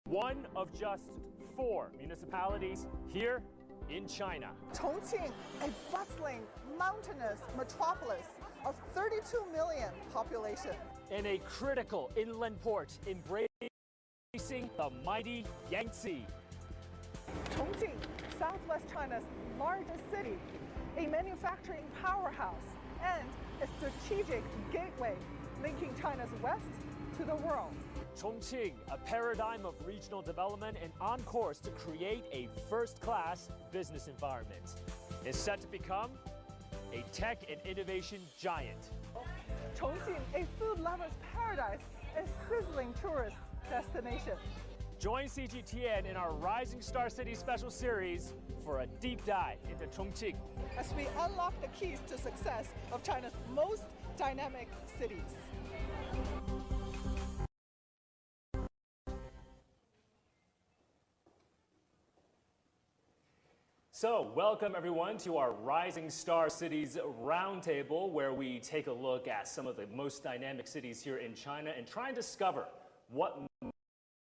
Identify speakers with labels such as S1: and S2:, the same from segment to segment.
S1: one of just 4 municipalities here in China.
S2: Chongqing, a bustling, mountainous metropolis of 32 million population.
S1: And a critical inland port embracing the mighty Yangtze.
S2: Chongqing, Southwest China's largest city, a manufacturing powerhouse, and a strategic gateway linking China's west to the world.
S1: Chongqing, a paradigm of regional development and on course to create a first-class business environment, is set to become a tech and innovation giant.
S2: Chongqing, a food lover's paradise, a sizzling tourist destination.
S1: Join CGTN in our Rising Star City special series for a deep dive into Chongqing,
S2: as we unlock the keys to success of China's most dynamic cities.
S1: So, welcome everyone to our Rising Star Cities Roundtable, where we take a look at some of the most dynamic cities here in China and try and discover what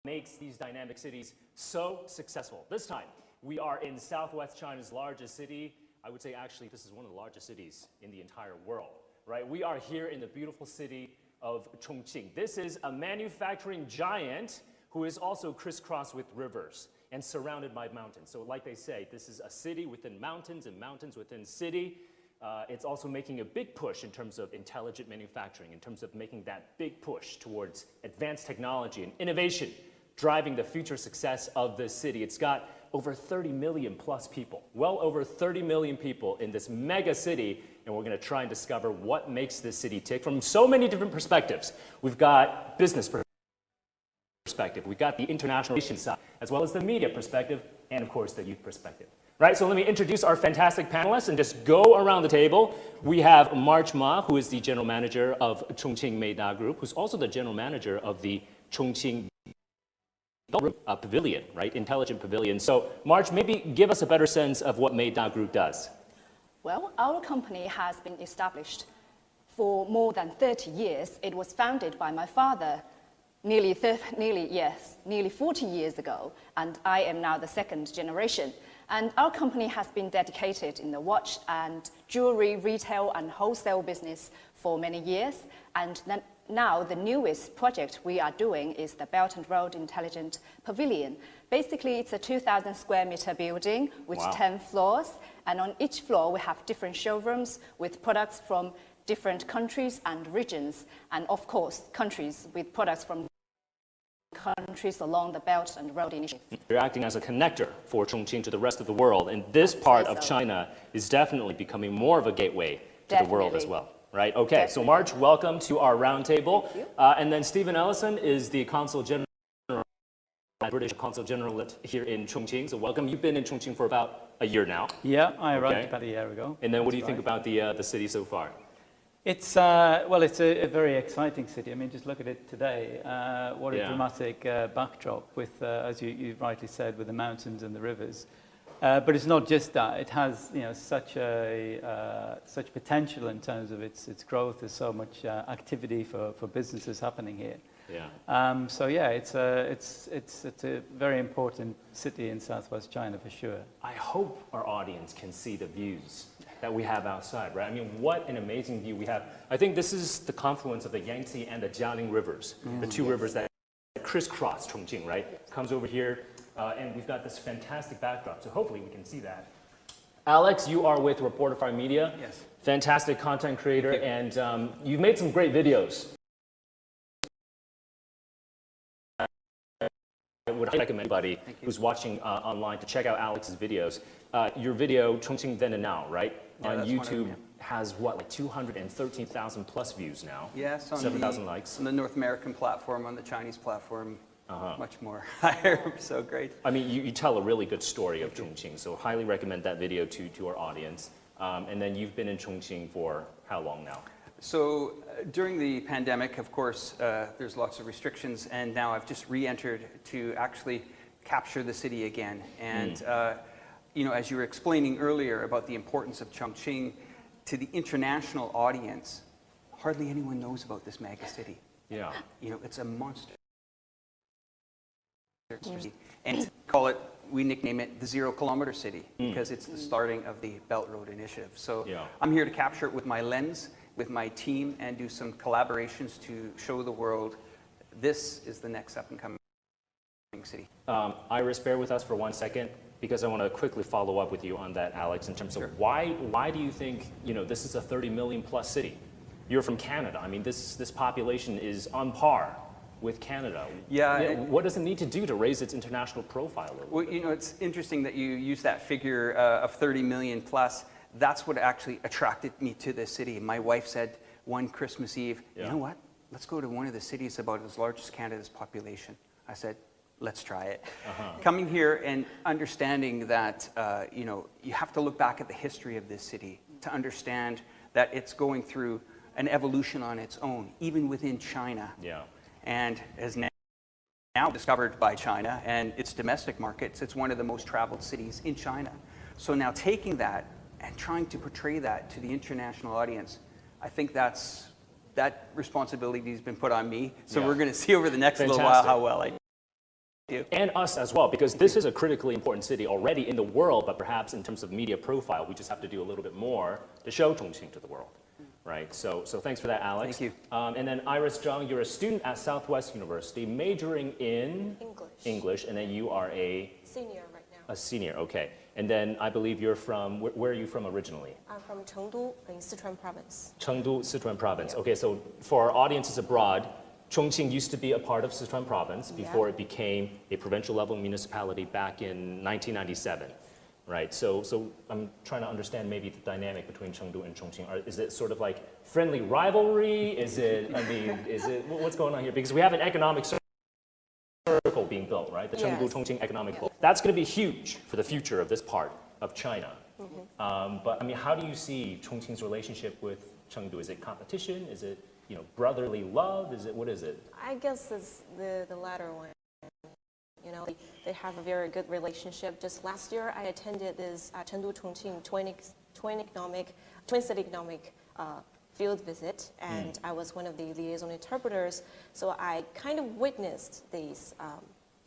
S1: makes these dynamic cities so successful. This time, we are in Southwest China's largest city. I would say actually this is one of the largest cities in the entire world, right? We are here in the beautiful city of Chongqing. This is a manufacturing giant who is also crisscrossed with rivers and surrounded by mountains. So like they say, this is a city within mountains and mountains within city. It's also making a big push in terms of intelligent manufacturing, in terms of making that big push towards advanced technology and innovation, driving the future success of the city. It's got over 30 million plus people, well over 30 million people in this mega city, and we're going to try and discover what makes this city tick from so many different perspectives. We've got business perspective, we've got the international side, as well as the media perspective, and of course the youth perspective. Right, so let me introduce our fantastic panelists and just go around the table. We have March Ma, who is the general manager of Chongqing Meida Group, who's also the general manager of the Chongqing Pavilion, right? Intelligent Pavilion. So, March, maybe give us a better sense of what Meida Group does.
S3: Well, our company has been established for more than 30 years. It was founded by my father nearly 40 years ago, and I am now the second generation. And our company has been dedicated in the watch and jewelry, retail and wholesale business for many years. And then now the newest project we are doing is the Belt and Road Intelligent Pavilion. Basically, it's a 2,000 square meter building with 10 floors. And on each floor, we have different showrooms with products from different countries and regions. And of course, countries with products from countries along the Belt and Road Initiative.
S1: You're acting as a connector for Chongqing to the rest of the world, and this part of China is definitely becoming more of a gateway to the world as well, right? Okay, so March, welcome to our roundtable. And then Stephen Ellison is the Consul General, British Consulate-General here in Chongqing. So welcome. You've been in Chongqing for about a year now.
S4: Yeah, I arrived about a year ago.
S1: And then what do you think about the city so far?
S4: It's, well, it's a very exciting city. I mean, just look at it today. What a dramatic backdrop with, as you rightly said, with the mountains and the rivers. But it's not just that. It has, you know, such potential in terms of its growth. There's so much activity for businesses happening here.
S1: Yeah.
S4: So yeah, it's a very important city in Southwest China for sure.
S1: I hope our audience can see the views that we have outside, right? I mean, what an amazing view we have. I think this is the confluence of the Yangtze and the Jialing rivers, the two rivers that crisscross Chongqing, right? Comes over here, and we've got this fantastic backdrop, so hopefully we can see that. Alex, you are with Reportify Media.
S4: Yes. Fantastic
S1: content creator, and you've made some great videos. I would recommend anybody who's watching online to check out Alex's videos. Your video, Chongqing Then and Now, right?
S5: Yeah,
S1: on YouTube has what, like 213,000 plus views now?
S5: Yes, on
S1: 7,000 likes.
S5: On the North American platform, on the Chinese platform, much more higher, so great.
S1: I mean, you tell a really good story of Chongqing, so highly recommend that video to our audience. And then you've been in Chongqing for how long now?
S5: So during the pandemic, of course, there's lots of restrictions, and now I've just re-entered to actually capture the city again. And you know, as you were explaining earlier about the importance of Chongqing to the international audience, hardly anyone knows about this mega city.
S1: Yeah.
S5: You know, it's a monster. And we nickname it the 0 kilometer city because it's the starting of the Belt Road Initiative. So I'm here to capture it with my lens, with my team, and do some collaborations to show the world this is the next up and coming city.
S1: Iris, bear with us for 1 second because I want to quickly follow up with you on that, Alex, in terms of why do you think this is a 30 million plus city? You're from Canada. I mean, this population is on par with Canada. What does it need to do to raise its international profile?
S5: Well, it's interesting that you use that figure of 30 million plus. That's what actually attracted me to this city. My wife said one Christmas Eve, you know what? Let's go to one of the cities about as large as Canada's population. I said, let's try it. Coming here and understanding that, you have to look back at the history of this city to understand that it's going through an evolution on its own, even within China. And is now discovered by China and its domestic markets. It's one of the most traveled cities in China. So now taking that and trying to portray that to the international audience, I think that responsibility has been put on me. So we're going to see over the next little while how well I do.
S1: And us as well, because this is a critically important city already in the world, but perhaps in terms of media profile, we just have to do a little bit more to show Chongqing to the world. Right, so thanks for that, Alex.
S5: Thank you.
S1: And then Iris Zhang, you're a student at Southwest University, majoring in English, and then you are a
S6: senior right now.
S1: A senior, okay. And then I believe you're from where are you from originally?
S6: I'm from Chengdu in Sichuan province.
S1: Chengdu, Sichuan province. Okay, so for our audiences abroad, Chongqing used to be a part of Sichuan province before it became a provincial level municipality back in 1997. Right, so I'm trying to understand maybe the dynamic between Chengdu and Chongqing. Is it sort of like friendly rivalry? Is it, what's going on here? Because we have an economic circle being built, right? The Chengdu-Chongqing economic circle. That's going to be huge for the future of this part of China. But I mean, how do you see Chongqing's relationship with Chengdu? Is it competition? Is it, brotherly love? What is it?
S6: I guess it's the latter one. They have a very good relationship. Just last year, I attended this Chengdu-Chongqing Twin City Economic field visit, and I was one of the liaison interpreters. So I kind of witnessed this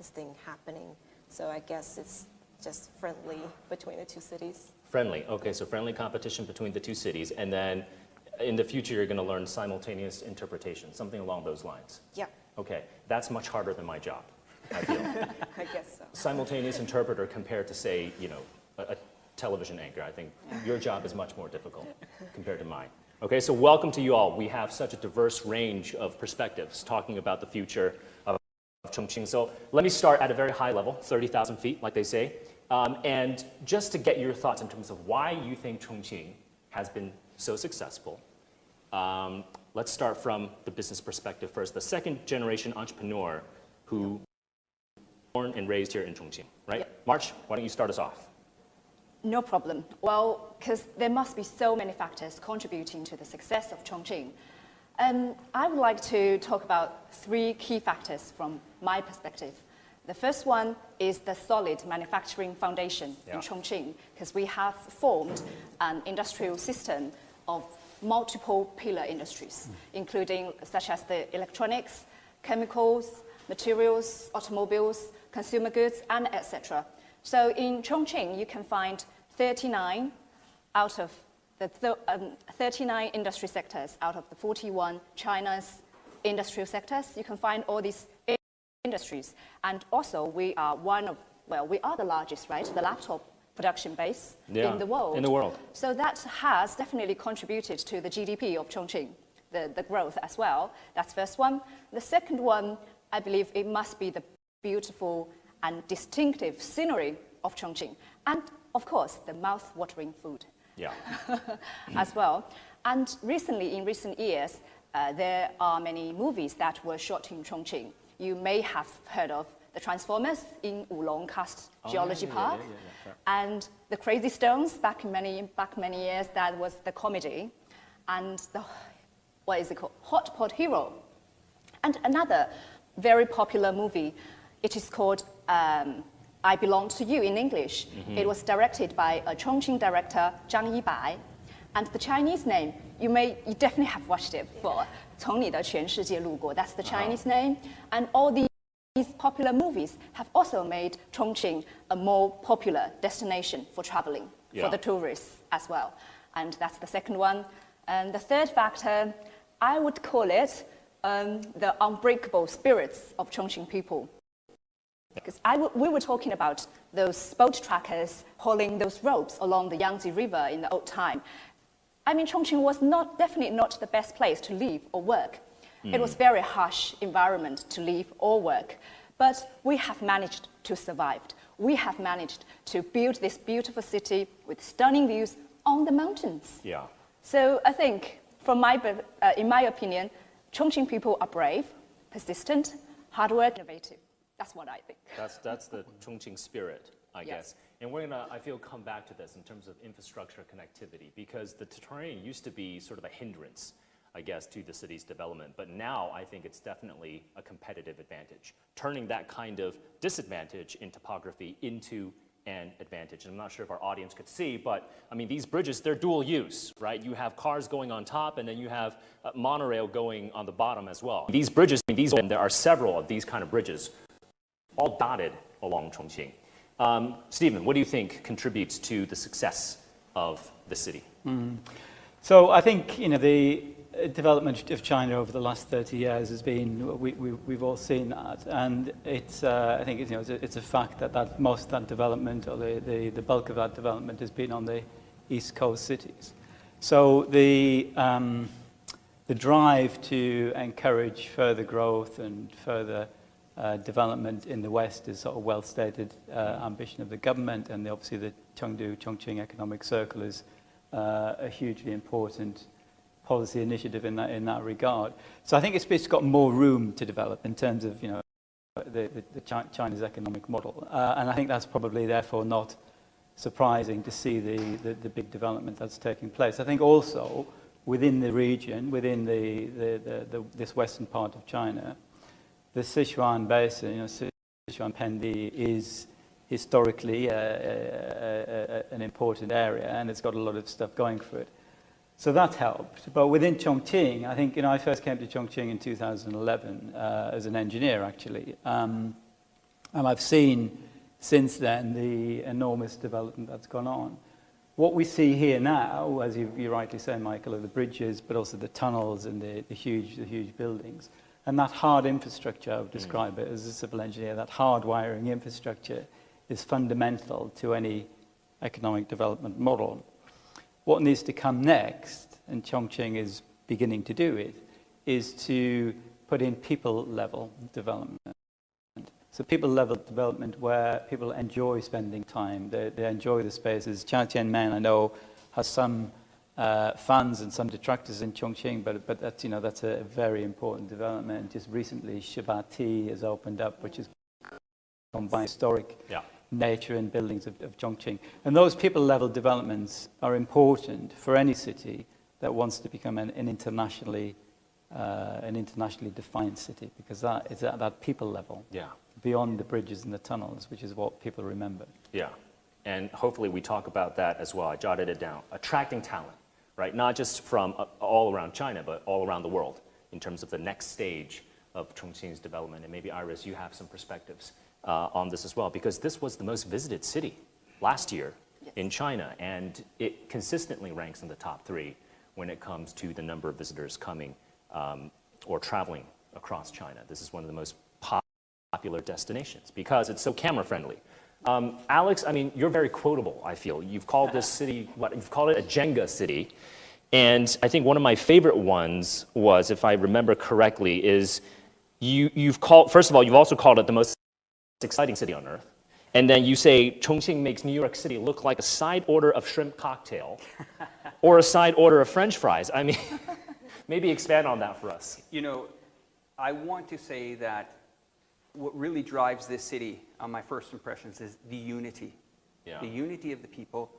S6: thing happening. So I guess it's just friendly between the two cities.
S1: Friendly, okay, so friendly competition between the two cities, and then in the future, you're going to learn simultaneous interpretation, something along those lines.
S6: Yeah.
S1: Okay, that's much harder than my job. I feel.
S6: I guess so.
S1: Simultaneous interpreter compared to, say, a television anchor. I think your job is much more difficult compared to mine. Okay, so welcome to you all. We have such a diverse range of perspectives talking about the future of Chongqing. So let me start at a very high level, 30,000 feet, like they say. And just to get your thoughts in terms of why you think Chongqing has been so successful. Let's start from the business perspective first. The second generation entrepreneur who born and raised here in Chongqing, right? March, why don't you start us off?
S3: No problem. Well, because there must be so many factors contributing to the success of Chongqing. I would like to talk about 3 key factors from my perspective. The first one is the solid manufacturing foundation in Chongqing, because we have formed an industrial system of multiple pillar industries, including such as the electronics, chemicals, materials, automobiles, consumer goods, and etc. So in Chongqing, you can find 39 out of the 39 industry sectors out of the 41 China's industrial sectors. You can find all these industries. And also, we are the largest, right? The laptop production base in the world. So that has definitely contributed to the GDP of Chongqing, the growth as well. That's the first one. The second one, I believe it must be the beautiful and distinctive scenery of Chongqing. And of course, the mouth-watering food as well. And in recent years, there are many movies that were shot in Chongqing. You may have heard of the Transformers in Wulong Karst Geology Park, and the Crazy Stones back many years. That was the comedy, and the Hot Pot Hero, and another very popular movie. It is called I Belong to You in English. It was directed by a Chongqing director, Zhang Yibai. And the Chinese name, you definitely have watched it before. 从你的全世界路过, that's the Chinese name. And all these popular movies have also made Chongqing a more popular destination for traveling, for the tourists as well. And that's the second one. And the third factor, I would call it the unbreakable spirits of Chongqing people. Because we were talking about those boat trackers hauling those ropes along the Yangtze River in the old time. I mean, Chongqing was definitely not the best place to live or work. It was a very harsh environment to live or work. But we have managed to survive. We have managed to build this beautiful city with stunning views on the mountains.
S1: Yeah.
S3: So I think, in my opinion, Chongqing people are brave, persistent, hardworking, innovative. That's what I think.
S1: That's the Chongqing spirit, I guess. And we're gonna, I feel, come back to this in terms of infrastructure connectivity, because the terrain used to be sort of a hindrance, I guess, to the city's development. But now I think it's definitely a competitive advantage, turning that kind of disadvantage in topography into an advantage. And I'm not sure if our audience could see, but I mean, these bridges, they're dual use, right? You have cars going on top, and then you have monorail going on the bottom as well. These bridges, and there are several of these kind of bridges, all dotted along Chongqing. Stephen, what do you think contributes to the success of the city?
S4: So I think, the development of China over the last 30 years has been, we've all seen that, and it's, I think it's a fact that most of that development, or the bulk of that development, has been on the East Coast cities. So the drive to encourage further growth and further development in the West is sort of well-stated ambition of the government, and obviously the Chongqing Economic Circle is a hugely important policy initiative in that regard. So I think it's got more room to develop in terms of China's economic model, and I think that's probably therefore not surprising to see the big development that's taking place. I think also within the region, within this western part of China, the Sichuan Basin, Sichuan Pendi, is historically an important area, and it's got a lot of stuff going for it. So that helped. But within Chongqing, I think, I first came to Chongqing in 2011 as an engineer, actually. And I've seen since then the enormous development that's gone on. What we see here now, as you rightly say, Michael, are the bridges, but also the tunnels and the huge buildings. And that hard infrastructure, I would describe it as a civil engineer, that hard wiring infrastructure is fundamental to any economic development model. What needs to come next, and Chongqing is beginning to do it, is to put in people-level development. So people-level development where people enjoy spending time, they enjoy the spaces. Tiananmen, I know, has some fans and some detractors in Chongqing, but that's a very important development. Just recently, Shibati has opened up, which is combined historic nature and buildings of Chongqing. And those people-level developments are important for any city that wants to become an internationally defined city, because that is at that people level, beyond the bridges and the tunnels, which is what people remember.
S1: Yeah, and hopefully we talk about that as well. I jotted it down. Attracting talent, right? Not just from all around China, but all around the world in terms of the next stage of Chongqing's development. And maybe, Iris, you have some perspectives on this as well, because this was the most visited city last year in China, and it consistently ranks in the top 3 when it comes to the number of visitors coming or traveling across China. This is one of the most popular destinations because it's so camera-friendly. Alex, I mean, you're very quotable, I feel. You've called this city, you've called it a Jenga city. And I think one of my favorite ones was, if I remember correctly, is you've called, first of all, you've also called it the most exciting city on earth. And then you say Chongqing makes New York City look like a side order of shrimp cocktail or a side order of French fries. I mean, maybe expand on that for us.
S5: I want to say that what really drives this city on my first impressions is the unity. The unity of the people,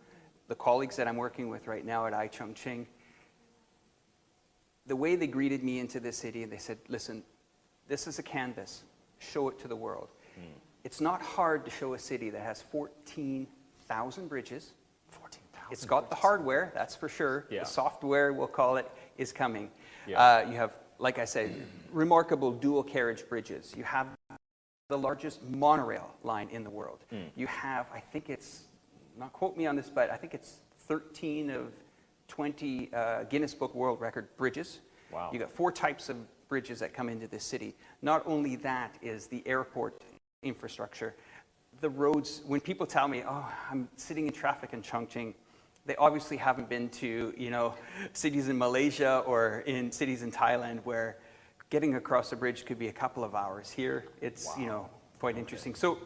S5: the colleagues that I'm working with right now at iChongqing. The way they greeted me into this city, and they said, listen, this is a canvas, show it to the world. It's not hard to show a city that has 14,000 bridges. 14,000. It's got the hardware, that's for sure. The software, we'll call it, is coming. You have, like I said, remarkable dual carriage bridges. You have the largest monorail line in the world. You have, I think it's, not quote me on this, but I think it's 13 of 20 Guinness Book World Record bridges.
S1: Wow.
S5: You got 4 types of bridges that come into this city. Not only that is the airport infrastructure, the roads, when people tell me, oh, I'm sitting in traffic in Chongqing, they obviously haven't been to, you know, cities in Malaysia or in cities in Thailand where getting across the bridge could be a couple of hours. Here, it's, you know, quite interesting. So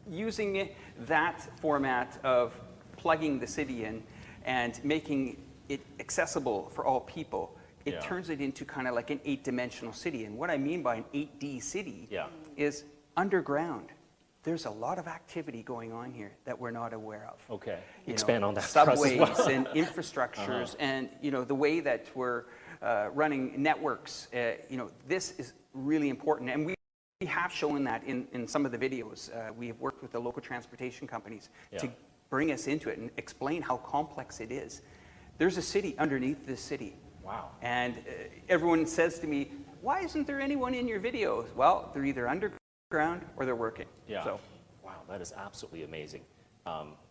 S5: using that format of plugging the city in and making it accessible for all people, it turns it into kind of like an 8-dimensional city. And what I mean by an 8D city is underground. There's a lot of activity going on here that we're not aware of.
S1: Okay,
S5: You
S1: expand
S5: know,
S1: on that.
S5: subways and infrastructures, and you know the way that we're running networks. You know, this is really important, and we have shown that in some of the videos. We have worked with the local transportation companies to bring us into it and explain how complex it is. There's a city underneath this city.
S1: Wow.
S5: And everyone says to me, why isn't there anyone in your videos? Well, they're either underground or they're working.
S1: Yeah.
S5: So.
S1: Wow, that is absolutely amazing.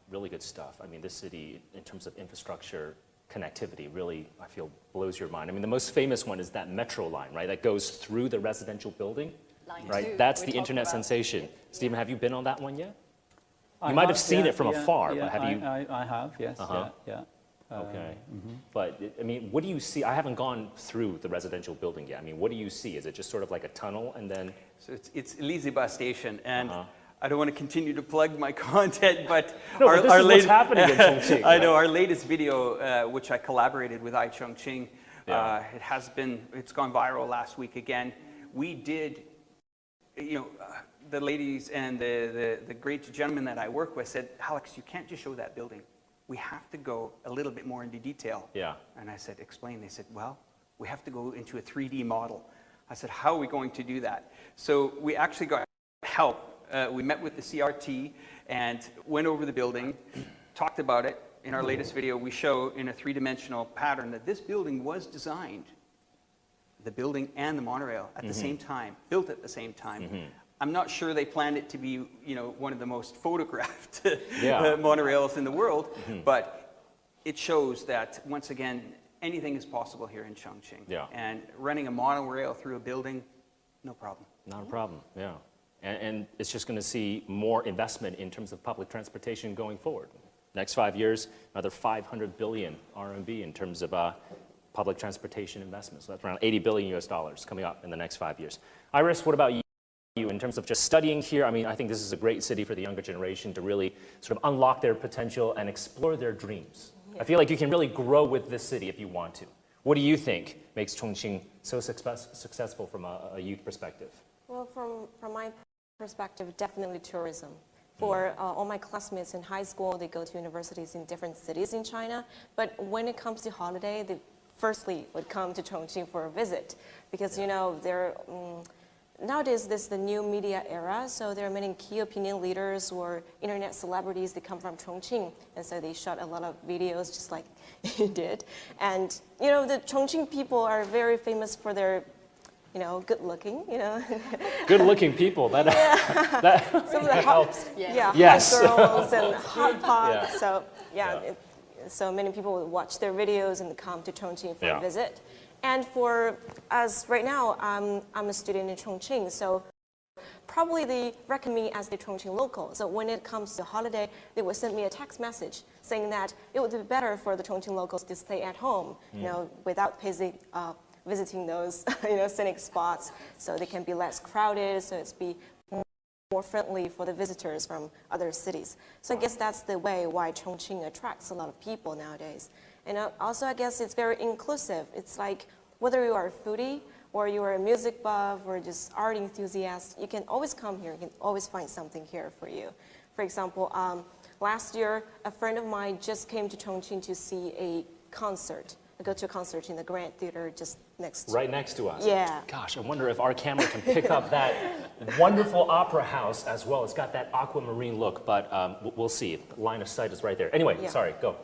S1: Really good stuff. I mean, this city, in terms of infrastructure, connectivity, really, I feel, blows your mind. I mean, the most famous one is that metro line, right? That goes through the residential building,
S3: Line
S1: right?
S3: 2,
S1: That's
S3: we
S1: the
S3: talked
S1: internet
S3: about.
S1: sensation. Stephen, have you been on that one yet?
S4: I
S1: You might have seen
S4: yeah,
S1: it from afar, but have you?
S4: I have, yes, yeah.
S1: Okay. But, I mean, what do you see? I haven't gone through the residential building yet. I mean, what do you see? Is it just sort of like a tunnel and then?
S5: So it's Elise bus station, and I don't want to continue to plug my content, but
S1: No, but this is what's happening in Chongqing.
S5: I know our latest video, which I collaborated with Chongqing, it's gone viral last week again. We did, you know, the ladies and the great gentleman that I work with said, Alex, you can't just show that building. We have to go a little bit more into detail.
S1: Yeah.
S5: And I said, explain. They said, well, we have to go into a 3D model. I said, how are we going to do that? So we actually got help. We met with the CRT and went over the building, talked about it. In our latest video, we show in a 3-dimensional pattern that this building was designed, the building and the monorail at the same time, built at the same time. I'm not sure they planned it to be, you know, one of the most photographed monorails in the world, but it shows that, once again, anything is possible here in Chongqing.
S1: Yeah.
S5: And running a monorail through a building, no problem.
S1: Not a problem, yeah. And it's just going to see more investment in terms of public transportation going forward. Next 5 years, another 500 billion RMB in terms of public transportation investments. So that's around 80 billion US dollars coming up in the next 5 years. Iris, what about you in terms of just studying here? I mean, I think this is a great city for the younger generation to really sort of unlock their potential and explore their dreams. I feel like you can really grow with this city if you want to. What do you think makes Chongqing so successful from a youth perspective?
S6: Well, from my perspective, definitely tourism. For all my classmates in high school, they go to universities in different cities in China. But when it comes to holiday, they firstly would come to Chongqing for a visit. Because, you know, nowadays this is the new media era, so there are many key opinion leaders or internet celebrities that come from Chongqing. And so they shot a lot of videos just like you did. And, you know, the Chongqing people are very famous for their, you know, good looking, you know.
S1: Good looking people, that
S6: Some of the
S1: helps.
S6: hot girls and hot pot.
S1: Yeah.
S6: So, so many people would watch their videos and come to Chongqing for a visit. And for us right now, I'm a student in Chongqing, so probably they reckon me as the Chongqing local. So when it comes to holiday, they would send me a text message saying that it would be better for the Chongqing locals to stay at home, you know, without visiting those, you know, scenic spots, so they can be less crowded, so it's be more friendly for the visitors from other cities. So I guess that's the way why Chongqing attracts a lot of people nowadays. And also, I guess it's very inclusive. It's like whether you are a foodie or you are a music buff or just art enthusiast, you can always come here. You can always find something here for you. For example, last year, a friend of mine just came to Chongqing to see a concert. I go to a concert in the Grand Theater just next
S1: Right next to us.
S6: Yeah.
S1: Gosh, I wonder if our camera can pick up that wonderful opera house as well. It's got that aquamarine look, but we'll see. Line of sight is right there. Anyway, sorry, go.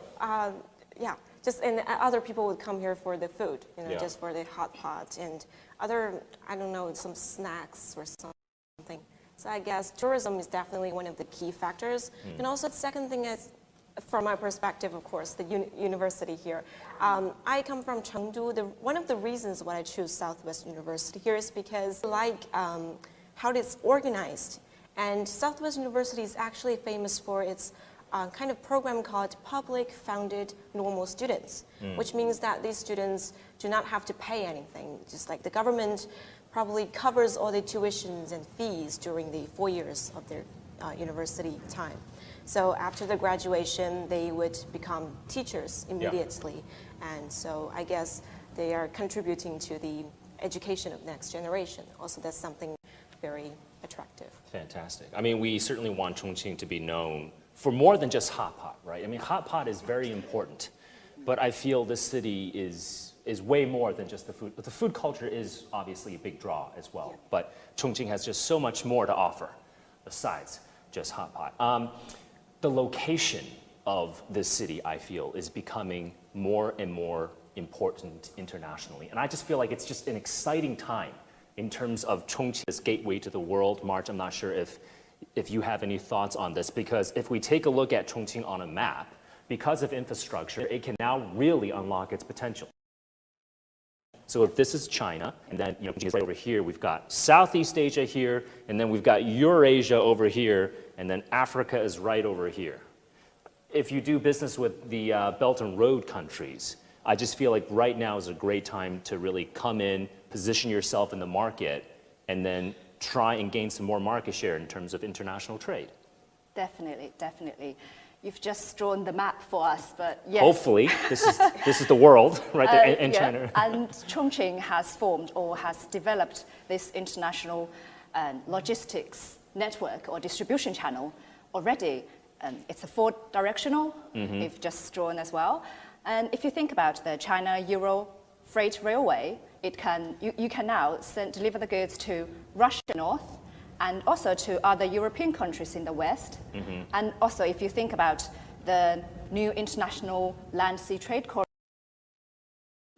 S6: And other people would come here for the food, you know, just for the hot pot and other, I don't know, some snacks or So I guess tourism is definitely one of the key factors. And also the second thing is, from my perspective, of course, the university here. I come from Chengdu. One of the reasons why I choose Southwest University here is because I like how it's organized. And Southwest University is actually famous for its kind of program called Public-Funded Normal Students, which means that these students do not have to pay anything. Just like the government probably covers all the tuitions and fees during the 4 years of their university time. So after the graduation, they would become teachers immediately. And so I guess they are contributing to the education of next generation. Also, that's something very attractive.
S1: Fantastic. I mean, we certainly want Chongqing to be known for more than just hot pot, right? I mean, hot pot is very important, but I feel this city is way more than just the food. But the food culture is obviously a big draw as well. But Chongqing has just so much more to offer besides just hot pot. The location of this city, I feel, is becoming more and more important internationally. And I just feel like it's just an exciting time in terms of Chongqing's gateway to the world. March, I'm not sure if you have any thoughts on this, because if we take a look at Chongqing on a map, because of infrastructure, it can now really unlock its potential. So if this is China, and then right over here, we've got Southeast Asia here, and then we've got Eurasia over here, and then Africa is right over here. If you do business with the Belt and Road countries, I just feel like right now is a great time to really come in, position yourself in the market, and then try and gain some more market share in terms of international trade.
S3: Definitely, definitely. You've just drawn the map for us, but yes.
S1: Hopefully, this is the world right there in China.
S3: And Chongqing has formed or has developed this international logistics network or distribution channel already. It's a four-directional, if just drawn as well. And if you think about the China-Euro Freight Railway, you can now deliver the goods to Russia north, and also to other European countries in the West. And also, if you think about the new international land-sea trade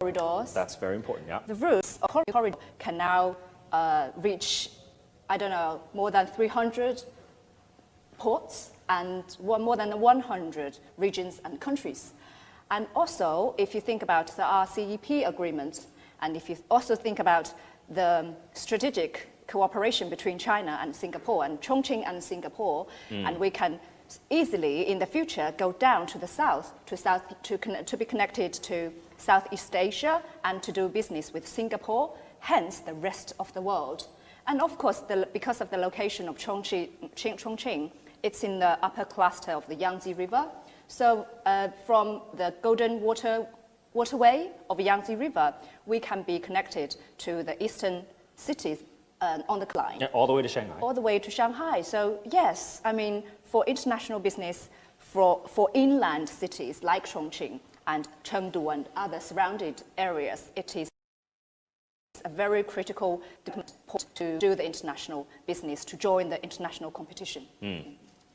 S3: corridors.
S1: That's very important, yeah.
S3: The routes of corridor can now reach, I don't know, more than 300 ports and more than 100 regions and countries. And also, if you think about the RCEP agreement, and if you also think about the strategic cooperation between China and Singapore, and Chongqing and Singapore, and we can easily in the future go down to the south to be connected to Southeast Asia and to do business with Singapore, hence the rest of the world. And of course, because of the location of Chongqing, it's in the upper cluster of the Yangtze River. So from the golden waterway of Yangtze River, we can be connected to the eastern cities on the line.
S1: Yeah, all the way to Shanghai.
S3: All the way to Shanghai. So yes, I mean, for international business, for inland cities like Chongqing and Chengdu and other surrounded areas, it is a very critical point to do the international business, to join the international competition.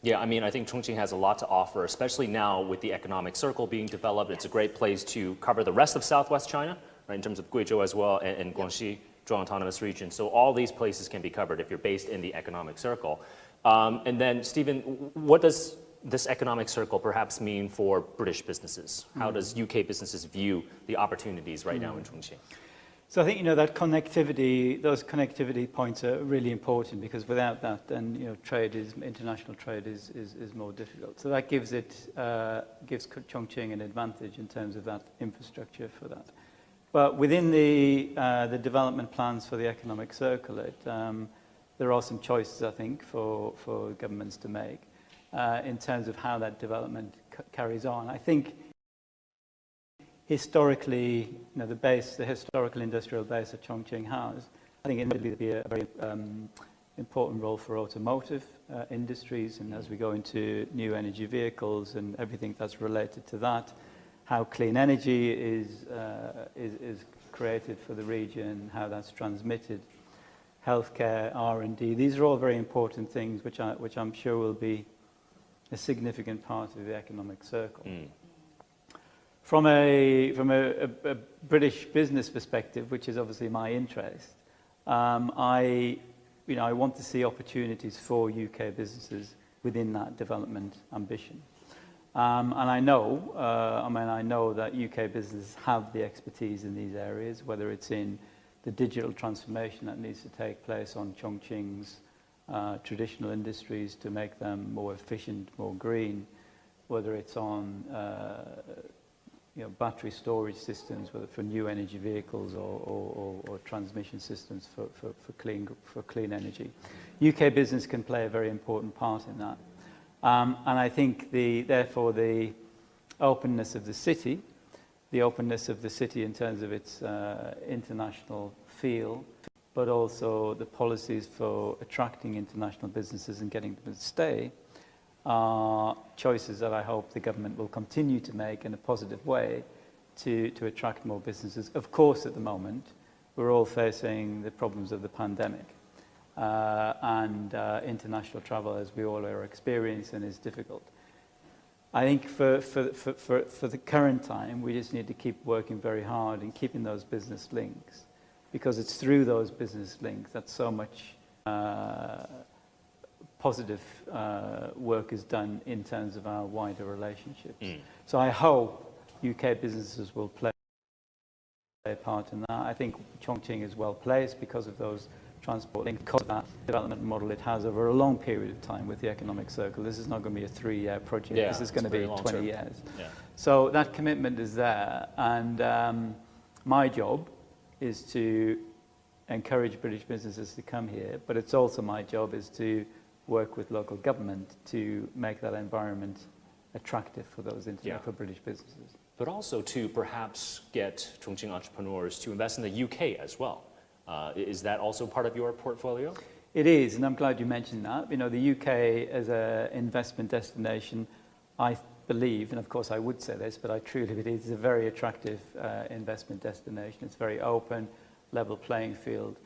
S1: Yeah, I mean, I think Chongqing has a lot to offer, especially now with the economic circle being developed. It's a great place to cover the rest of Southwest China, right, in terms of Guizhou as well, and Guangxi, Zhuang Autonomous Region. So all these places can be covered if you're based in the economic circle. And then, Stephen, what does this economic circle perhaps mean for British businesses? How does UK businesses view the opportunities right now in Chongqing?
S4: So I think, that connectivity, those connectivity points are really important, because without that, then, international trade is more difficult. So that gives Chongqing an advantage in terms of that infrastructure for that. But within the development plans for the economic circle, there are some choices, I think, for governments to make in terms of how that development carries on. I think historically, the historical industrial base that Chongqing has, I think it will be a very important role for automotive industries, and as we go into new energy vehicles and everything that's related to that, how clean energy is created for the region, how that's transmitted, healthcare, R&D. These are all very important things which I'm sure will be a significant part of the economic circle. From a British business perspective, which is obviously my interest, I I want to see opportunities for UK businesses within that development ambition. And I know, I know that UK businesses have the expertise in these areas, whether it's in the digital transformation that needs to take place on Chongqing's traditional industries to make them more efficient, more green, whether it's on battery storage systems, whether for new energy vehicles or transmission systems for clean energy. UK business can play a very important part in that. And I think therefore the openness of the city in terms of its international feel, but also the policies for attracting international businesses and getting them to stay, are choices that I hope the government will continue to make in a positive way to attract more businesses. Of course, at the moment, we're all facing the problems of the pandemic. And international travel, as we all are experiencing, is difficult. I think for the current time, we just need to keep working very hard in keeping those business links, because it's through those business links that so much positive work is done in terms of our wider relationships. So I hope UK businesses will play a part in that. I think Chongqing is well placed because of those transport links, because of that development model it has over a long period of time with the economic circle. This is not going to be a 3-year project.
S1: Yeah,
S4: this is going to be 20
S1: term.
S4: years.
S1: Yeah.
S4: So that commitment is there, and my job is to encourage British businesses to come here, but it's also my job is to work with local government to make that environment attractive for those for British businesses.
S1: But also to perhaps get Chongqing entrepreneurs to invest in the UK as well. Is that also part of your portfolio?
S4: It is, and I'm glad you mentioned that. The UK as an investment destination, I believe, and of course I would say this, but I truly believe it is a very attractive investment destination. It's very open, level playing field.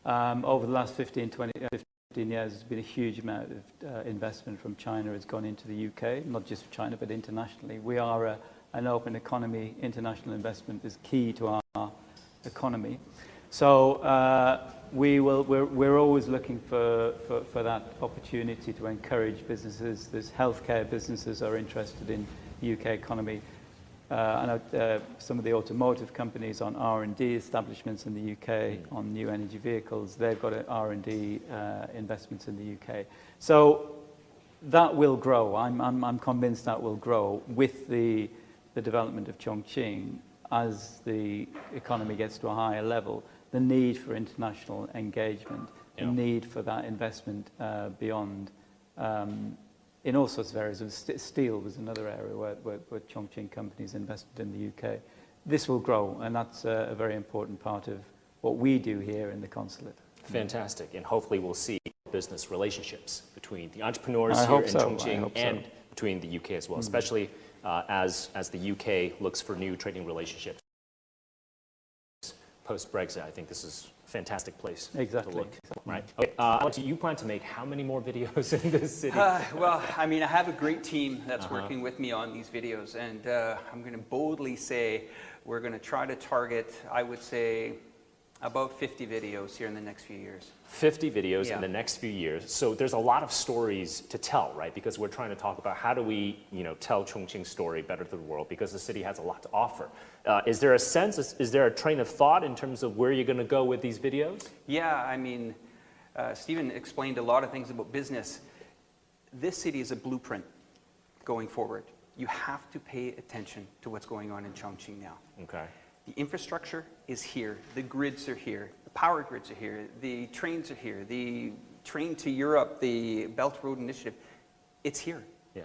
S4: Over the last 15 years, there's been a huge amount of investment from China has gone into the UK, not just China, but internationally. We are an open economy. International investment is key to our economy. So we're always looking for that opportunity to encourage businesses. There's healthcare businesses are interested in the UK economy. I know some of the automotive companies on R&D establishments in the UK on new energy vehicles, they've got R&D investments in the UK. So that will grow. I'm convinced that will grow with the development of Chongqing as the economy gets to a higher level. The need for international engagement, the need for that investment beyond in all sorts of areas. Steel was another area where Chongqing companies invested in the UK. This will grow, and that's a very important part of what we do here in the consulate.
S1: Fantastic, and hopefully we'll see business relationships between the entrepreneurs here in Chongqing and between the UK as well, especially as the UK looks for new trading relationships. Post-Brexit, I think this is a fantastic place to look. Right. Okay. Alex, you plan to make how many more videos in this city?
S5: Well, I mean, I have a great team that's working with me on these videos, and I'm going to boldly say we're going to try to target, I would say, about 50 videos here in the next few years.
S1: 50 videos in the next few years. So there's a lot of stories to tell, right? Because we're trying to talk about how do we, tell Chongqing's story better to the world, because the city has a lot to offer. Is there a sense, is there a train of thought in terms of where you're going to go with these videos?
S5: Yeah, I mean, Stephen explained a lot of things about business. This city is a blueprint going forward. You have to pay attention to what's going on in Chongqing now.
S1: Okay.
S5: The infrastructure is here, the grids are here, the power grids are here, the trains are here, the train to Europe, the Belt Road Initiative, it's here.
S1: Yeah.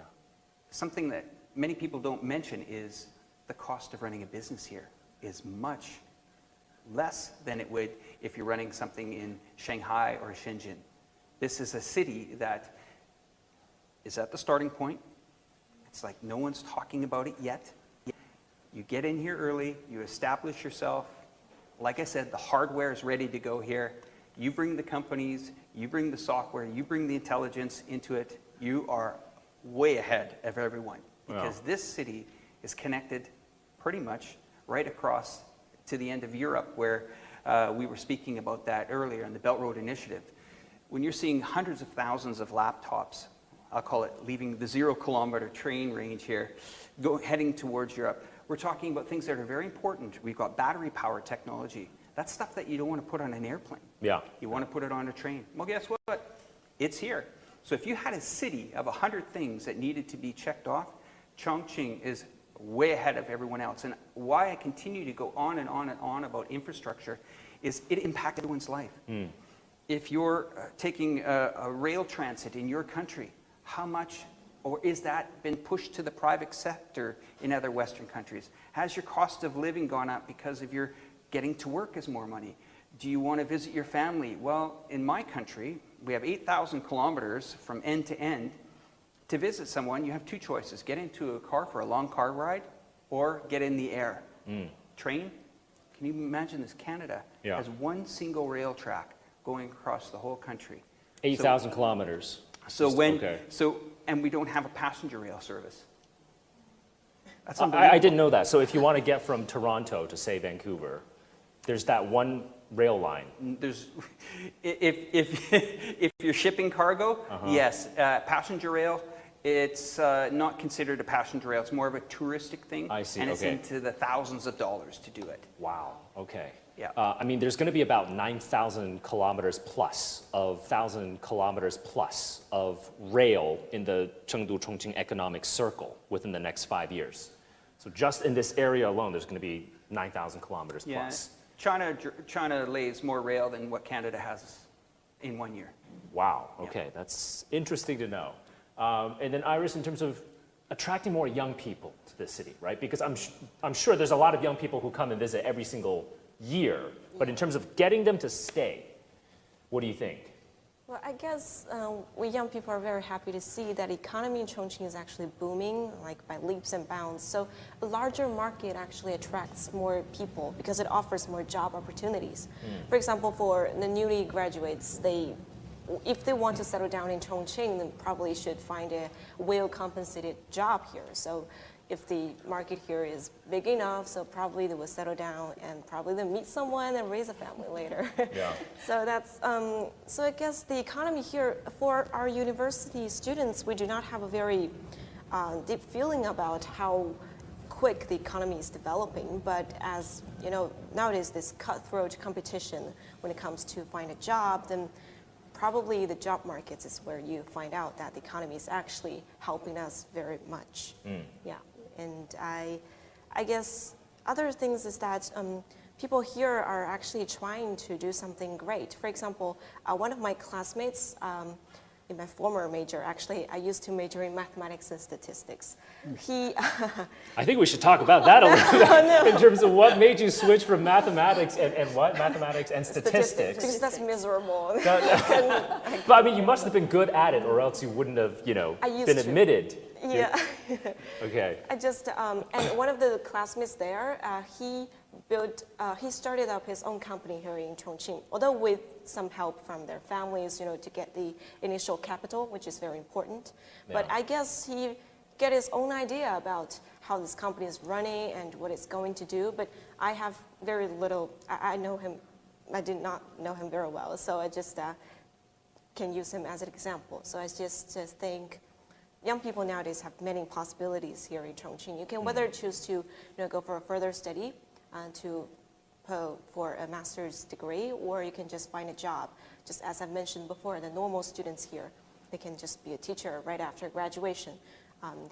S5: Something that many people don't mention is the cost of running a business here is much less than it would if you're running something in Shanghai or Shenzhen. This is a city that is at the starting point. It's like no one's talking about it yet. You get in here early, you establish yourself. Like I said, the hardware is ready to go here. You bring the companies, you bring the software, you bring the intelligence into it. You are way ahead of everyone, because this city is connected pretty much right across to the end of Europe, where we were speaking about that earlier in the Belt Road Initiative. when you're seeing hundreds of thousands of laptops, I'll call it leaving the 0-kilometer train range here, heading towards Europe, we're talking about things that are very important. We've got battery power technology. That's stuff that you don't want to put on an airplane.
S1: Yeah.
S5: You want to put it on a train. Well, guess what? It's here. So if you had a city of 100 things that needed to be checked off, Chongqing is way ahead of everyone else. And why I continue to go on and on and on about infrastructure is it impacts everyone's life. If you're taking a rail transit in your country, how much, or is that been pushed to the private sector in other Western countries? Has your cost of living gone up because of your getting to work is more money? Do you want to visit your family? Well, in my country, we have 8,000 kilometers from end to end. To visit someone, you have two choices. Get into a car for a long car ride or get in the air. Train? Can you imagine this? Canada has one single rail track going across the whole country.
S1: 8,000 kilometers.
S5: And we don't have a passenger rail service. That's
S1: I didn't know that. So if you want to get from Toronto to, say, Vancouver, there's that one rail line.
S5: If you're shipping cargo, yes. Passenger rail, it's not considered a passenger rail. It's more of a touristic thing.
S1: I see.
S5: And it's into the thousands of dollars to do it.
S1: Wow. Okay.
S5: Yeah.
S1: I mean, there's going to be about 9,000 kilometers plus of rail in the Chengdu Chongqing economic circle within the next 5 years. So just in this area alone, there's going to be 9,000 kilometers plus.
S5: China lays more rail than what Canada has in 1 year.
S1: Wow. Okay, that's interesting to know. And then Iris, in terms of attracting more young people to the city, right? Because I'm sure there's a lot of young people who come and visit every single year, but in terms of getting them to stay, what do you think?
S6: Well, I guess we young people are very happy to see that economy in Chongqing is actually booming, like by leaps and bounds. So a larger market actually attracts more people because it offers more job opportunities. For example, for the newly graduates, if they want to settle down in Chongqing, then probably should find a well-compensated job here. So if the market here is big enough, so probably they will settle down and probably they'll meet someone and raise a family later.
S1: Yeah.
S6: So that's, so I guess the economy here, for our university students, we do not have a very deep feeling about how quick the economy is developing, but as you know, nowadays this cutthroat competition when it comes to find a job, then probably the job markets is where you find out that the economy is actually helping us very much. Yeah, and I guess other things is that people here are actually trying to do something great. For example, one of my classmates in my former major, actually, I used to major in mathematics and statistics.
S1: I think we should talk about that a little bit in terms of what made you switch from mathematics and what? Mathematics and statistics.
S6: Because that's miserable.
S1: But I mean, you must have been good at it or else you wouldn't have, been admitted.
S6: Yeah.
S1: Okay.
S6: I just, and one of the classmates there, he started up his own company here in Chongqing, although with some help from their families, to get the initial capital, which is very important. Yeah. But I guess he get his own idea about how this company is running and what it's going to do. But I have very little, I know him, I did not know him very well, so I just can use him as an example. So I just think young people nowadays have many possibilities here in Chongqing. You can whether choose to go for a further study for a master's degree, or you can just find a job. Just as I've mentioned before, the normal students here, they can just be a teacher right after graduation.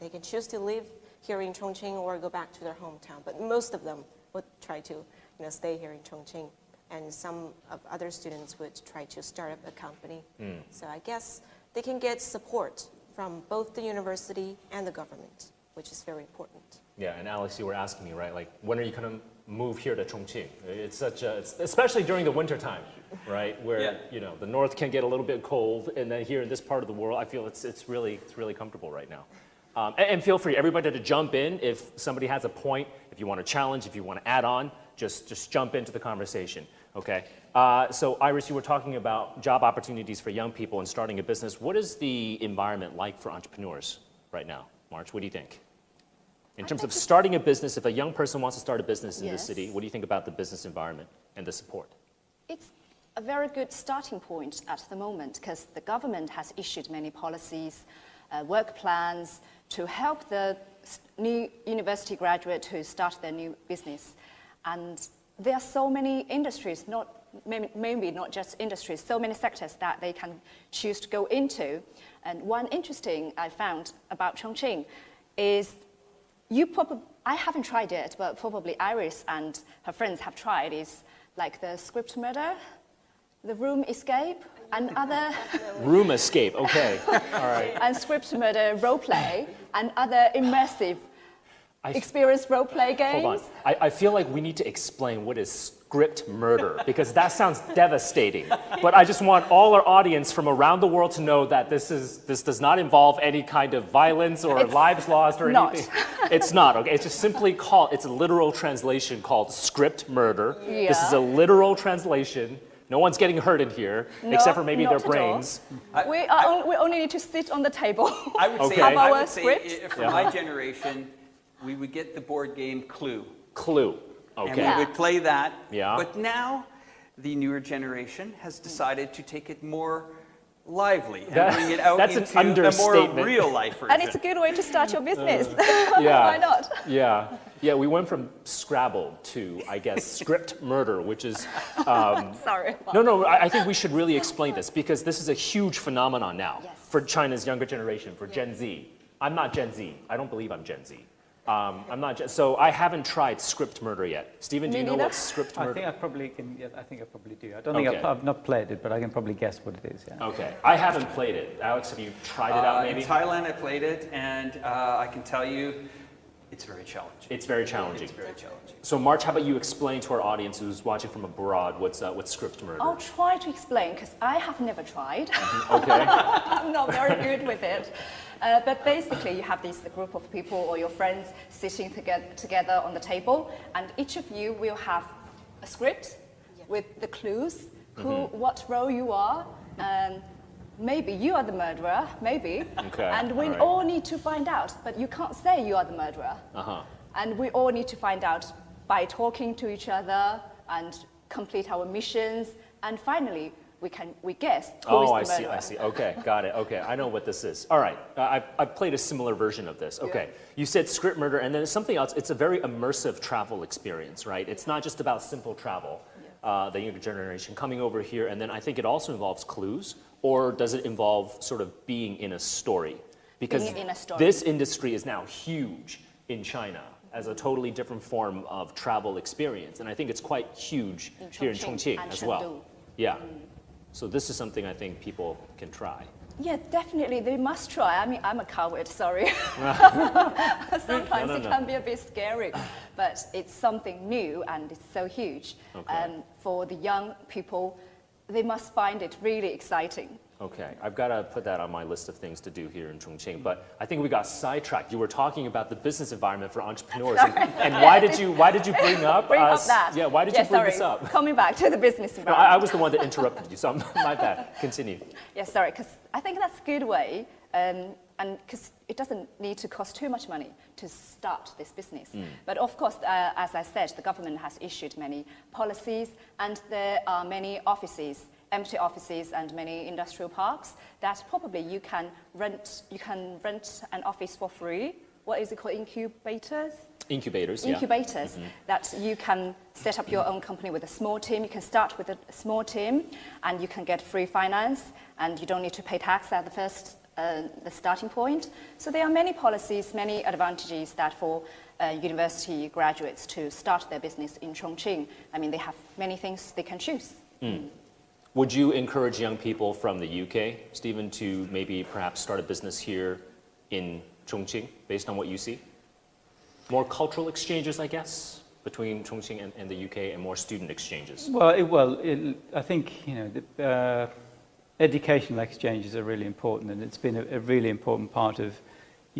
S6: They can choose to live here in Chongqing or go back to their hometown, but most of them would try to stay here in Chongqing, and some of other students would try to start up a company. So I guess they can get support from both the university and the government, which is very important.
S1: Yeah, and Alex, you were asking me, right? Like, when are you going to move here to Chongqing? It's especially during the winter time, right? Where the north can get a little bit cold, and then here in this part of the world, I feel it's really comfortable right now. And feel free, everybody, to jump in if somebody has a point, if you want to challenge, if you want to add on, just jump into the conversation. Okay. So Iris, you were talking about job opportunities for young people and starting a business. What is the environment like for entrepreneurs right now? March, what do you think? In terms of starting a business, if a young person wants to start a business in this city, what do you think about the business environment and the support?
S3: a very good starting point at the moment because the government has issued many policies, work plans to help the new university graduate to start their new business. And there are so many industries, maybe not just industries, so many sectors that they can choose to go into. And one interesting I found about Chongqing is I haven't tried it, but probably Iris and her friends have tried, is like the script murder, the room escape, and other...
S1: Room escape, okay, all right.
S3: And script murder role play, and other immersive experience role play games.
S1: Hold on, I feel like we need to explain what is script murder, because that sounds devastating. But I just want all our audience from around the world to know that this does not involve any kind of violence or lives lost or anything. It's not, okay? It's just simply it's a literal translation called script murder.
S3: Yeah.
S1: This is a literal translation. No one's getting hurt in here, except for maybe their brains.
S3: We only need to sit on the table.
S5: I would say,
S3: have
S5: I
S3: our
S5: would say
S3: script.
S5: for my generation, we would get the board game Clue.
S1: Clue, okay.
S5: And we would play that.
S1: Yeah.
S5: But now, the newer generation has decided to take it more lively and bring it out
S1: that's
S5: into
S1: an
S5: a
S1: understatement.
S5: more real life version.
S3: And it's a good way to start your business.
S1: Yeah.
S3: Why not?
S1: Yeah. Yeah, we went from Scrabble to, I guess, script murder, which is...
S3: Sorry.
S1: No, I think we should really explain this, because this is a huge phenomenon now for China's younger generation, for Gen Z. I'm not Gen Z. I don't believe I'm Gen Z. So I haven't tried script murder yet. Stephen, do you know what script murder?
S4: I think I probably do. I don't think I've not played it, but I can probably guess what it is. Yeah.
S1: Okay. I haven't played it. Alex, have you tried it out maybe?
S5: In Thailand, I played it, and I can tell you, it's very challenging.
S1: It's very challenging.
S5: It's very challenging.
S1: So March, how about you explain to our audience who's watching from abroad what's script murder?
S3: I'll try to explain, because I have never tried.
S1: Okay.
S3: I'm not very good with it. But basically, you have this group of people or your friends sitting together on the table, and each of you will have a script with the clues, what role you are. Maybe you are the murderer, maybe.
S1: Okay.
S3: And we all need to find out, but you can't say you are the murderer. And we all need to find out by talking to each other and complete our missions, and finally, we guess who is the murderer.
S1: I see. Okay, got it. Okay, I know what this is. All right, I've played a similar version of this. Okay, you said script murder, and then it's something else. It's a very immersive travel experience, right? It's not just about simple travel. The younger generation coming over here, and then I think it also involves clues, or does it involve sort of being in a story? Because this industry is now huge in China as a totally different form of travel experience, and I think it's quite huge here in Chongqing as well. Yeah. So this is something I think people can try.
S3: Yeah, definitely, they must try. I mean, I'm a coward, sorry. Sometimes it can be a bit scary, but it's something new and it's so huge. And for the young people, they must find it really exciting.
S1: Okay, I've got to put that on my list of things to do here in Chongqing, but I think we got sidetracked. You were talking about the business environment for entrepreneurs, and why did you bring up
S3: that?
S1: Yeah, why did you bring this up?
S3: Coming back to the business environment.
S1: No, I was the one that interrupted you, so my bad. Continue.
S3: Yeah, sorry, because I think that's a good way, and because it doesn't need to cost too much money to start this business. But of course, as I said, the government has issued many policies, and there are many offices, empty offices and many industrial parks that probably you can rent an office for free. What is it called? Incubators?
S1: Incubators,
S3: Incubators, that you can set up your own company with a small team. You can start with a small team and you can get free finance and you don't need to pay tax at the starting point. So there are many policies, many advantages that for university graduates to start their business in Chongqing. I mean, they have many things they can choose.
S1: Would you encourage young people from the UK, Stephen, to maybe perhaps start a business here in Chongqing, based on what you see? More cultural exchanges, I guess, between Chongqing and the UK, and more student exchanges.
S4: Well, I think the educational exchanges are really important, and it's been a really important part of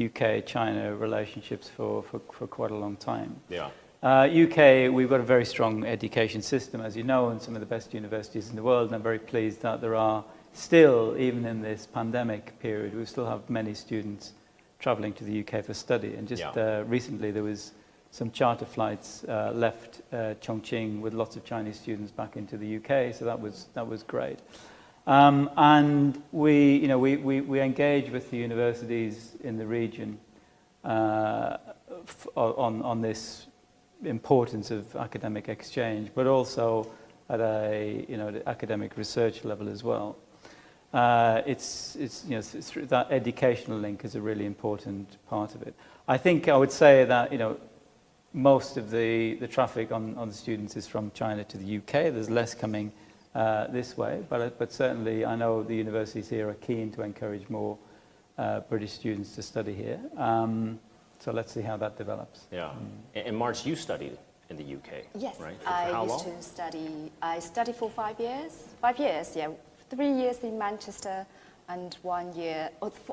S4: UK-China relationships for quite a long time.
S1: Yeah.
S4: UK, we've got a very strong education system, as you know, and some of the best universities in the world, and I'm very pleased that there are still, even in this pandemic period, we still have many students travelling to the UK for study. And just recently there was some charter flights left Chongqing with lots of Chinese students back into the UK, so that was great. And we engage with the universities in the region on this importance of academic exchange, but also at the academic research level as well. That educational link is a really important part of it. I think I would say that most of the traffic on the students is from China to the UK. There's less coming this way, but certainly I know the universities here are keen to encourage more British students to study here. So let's see how that develops.
S1: Yeah. And March, you studied in the UK,
S3: yes,
S1: right?
S3: I studied for 5 years. 5 years, yeah. 3 years in Manchester and 1 year,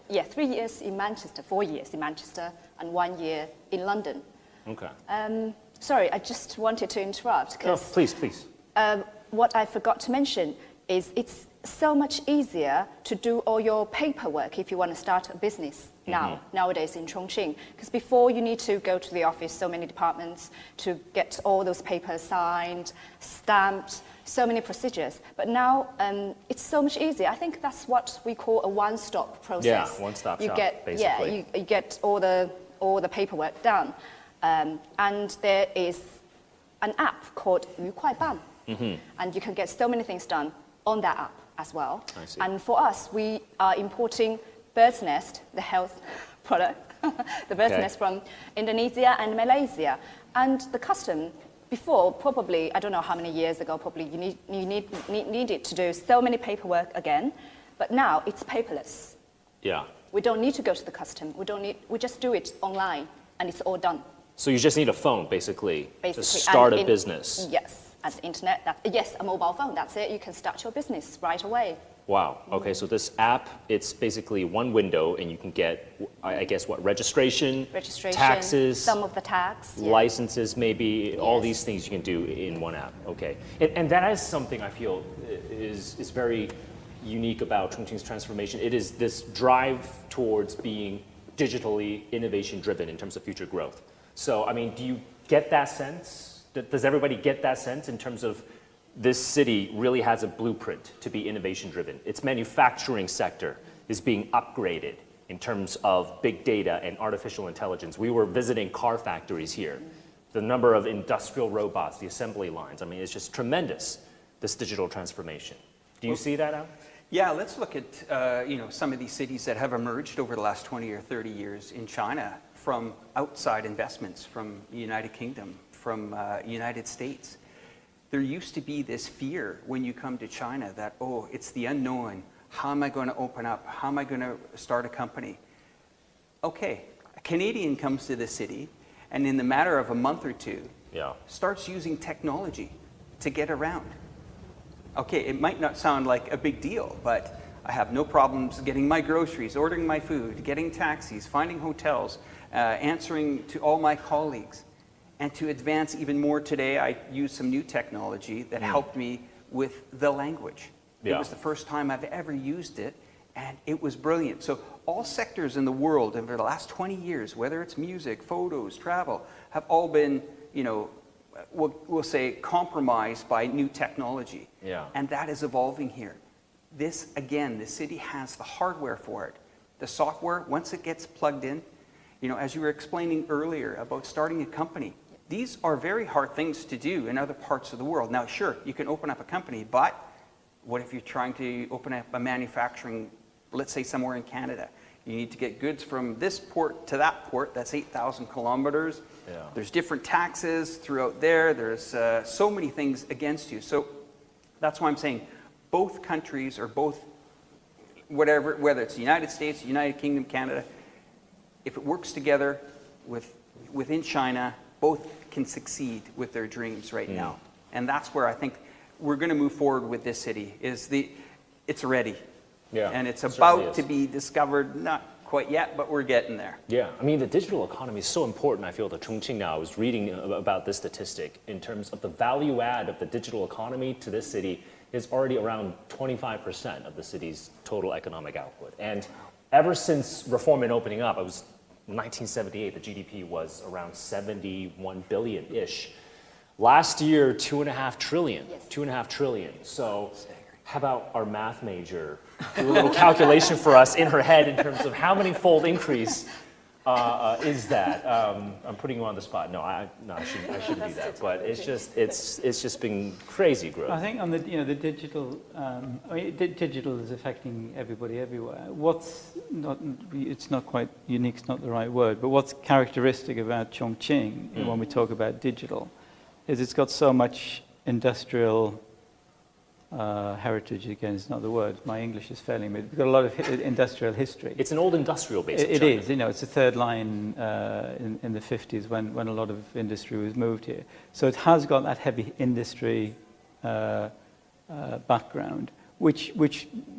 S3: 3 years in Manchester, 4 years in Manchester and 1 year in London.
S1: Okay.
S3: Sorry, I just wanted to interrupt.
S1: Oh, please, please.
S3: What I forgot to mention is it's so much easier to do all your paperwork if you want to start a business nowadays in Chongqing. Because before you need to go to the office, so many departments, to get all those papers signed, stamped, so many procedures. But now it's so much easier. I think that's what we call a one-stop process.
S1: Yeah, one-stop shop, basically.
S3: Yeah, you get all the paperwork done. And there is an app called 愉快办. And you can get so many things done on that app as well.
S1: I see.
S3: And for us, we are importing bird's nest, the health product, the bird's nest from Indonesia and Malaysia. And the custom before, probably, I don't know how many years ago, probably you needed to do so many paperwork again. But now it's paperless.
S1: Yeah.
S3: We don't need to go to the custom. We just do it online and it's all done.
S1: So you just need a phone, basically to start a business.
S3: Yes. At the internet, yes, a mobile phone, that's it. You can start your business right away.
S1: Wow. Okay, so this app, it's basically one window and you can get, I guess, what, registration, taxes,
S3: some of the tax,
S1: licenses maybe, all these things you can do in one app. Okay. And that is something I feel is very unique about Chongqing's transformation. It is this drive towards being digitally innovation-driven in terms of future growth. So, I mean, do you get that sense? Does everybody get that sense in terms of this city really has a blueprint to be innovation-driven? Its manufacturing sector is being upgraded in terms of big data and artificial intelligence. We were visiting car factories here. The number of industrial robots, the assembly lines, I mean, it's just tremendous, this digital transformation. Do you see that, Al?
S5: Yeah, let's look at some of these cities that have emerged over the last 20 or 30 years in China from outside investments from the United Kingdom, from United States. There used to be this fear when you come to China that, oh, it's the unknown. How am I going to open up? How am I going to start a company? Okay, a Canadian comes to the city and in the matter of a month or two, starts using technology to get around. Okay, it might not sound like a big deal, but I have no problems getting my groceries, ordering my food, getting taxis, finding hotels, answering to all my colleagues. And to advance even more today, I used some new technology that helped me with the language. Yeah. It was the first time I've ever used it, and it was brilliant. So all sectors in the world over the last 20 years, whether it's music, photos, travel, have all been, we'll say, compromised by new technology. Yeah. And that is evolving here. This, again, the city has the hardware for it. The software, once it gets plugged in, as you were explaining earlier about starting a company, these are very hard things to do in other parts of the world. Now, sure, you can open up a company, but what if you're trying to open up a manufacturing, let's say somewhere in Canada? You need to get goods from this port to that port. That's 8,000 kilometers. Yeah. There's different taxes throughout there. There's so many things against you. So that's why I'm saying both countries or both, whether it's the United States, the United Kingdom, Canada, if it works together within China, both can succeed with their dreams right now. And that's where I think we're going to move forward with this city, it's ready. Yeah, and it's about to be discovered, not quite yet, but we're getting there.
S1: Yeah, I mean, the digital economy is so important, I feel, to Chongqing now. I was reading about this statistic in terms of the value add of the digital economy to this city is already around 25% of the city's total economic output. And ever since reform and opening up, I was 1978, the GDP was around 71 billion-ish. Last year, 2.5 trillion.
S3: Yes.
S1: 2.5 trillion. So how about our math major do a little calculation for us in her head in terms of how many fold increase is that? I'm putting you on the spot. No, I shouldn't do that. But it's just been crazy growth.
S4: I think on the the digital, digital is affecting everybody everywhere. It's not quite unique. It's not the right word. But what's characteristic about Chongqing when we talk about digital is it's got so much industrial heritage. Again, is not the word. My English is failing me. We've got a lot of industrial history.
S1: It's an old industrial base.
S4: It is. It's a third line in the 50s when a lot of industry was moved here. So it has got that heavy industry background, which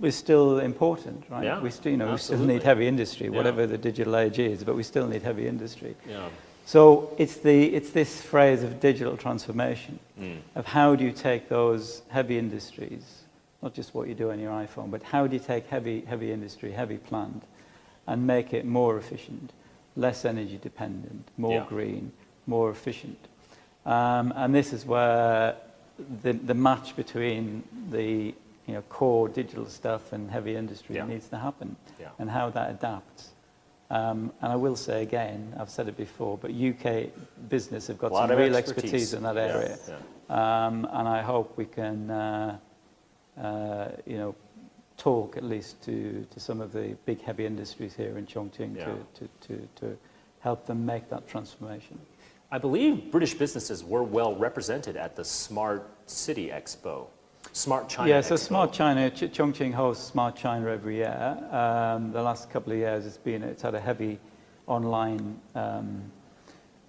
S4: is still important, right?
S1: Yeah,
S4: we still need heavy industry, whatever the digital age is, but we still need heavy industry.
S1: Yeah.
S4: So it's this phrase of digital transformation, of how do you take those heavy industries, not just what you do on your iPhone, but how do you take heavy industry, heavy plant, and make it more efficient, less energy dependent, more green, more efficient. And this is where the match between the core digital stuff and heavy industry needs to happen, and how that adapts. And I will say again, I've said it before, but UK business have got some real expertise in that area. And I hope we can, talk at least to some of the big heavy industries here in Chongqing to help them make that transformation.
S1: I believe British businesses were well represented at the Smart City Expo. Smart China.
S4: Yeah, so
S1: Expo.
S4: Smart China, Chongqing hosts Smart China every year. The last couple of years it's had a heavy online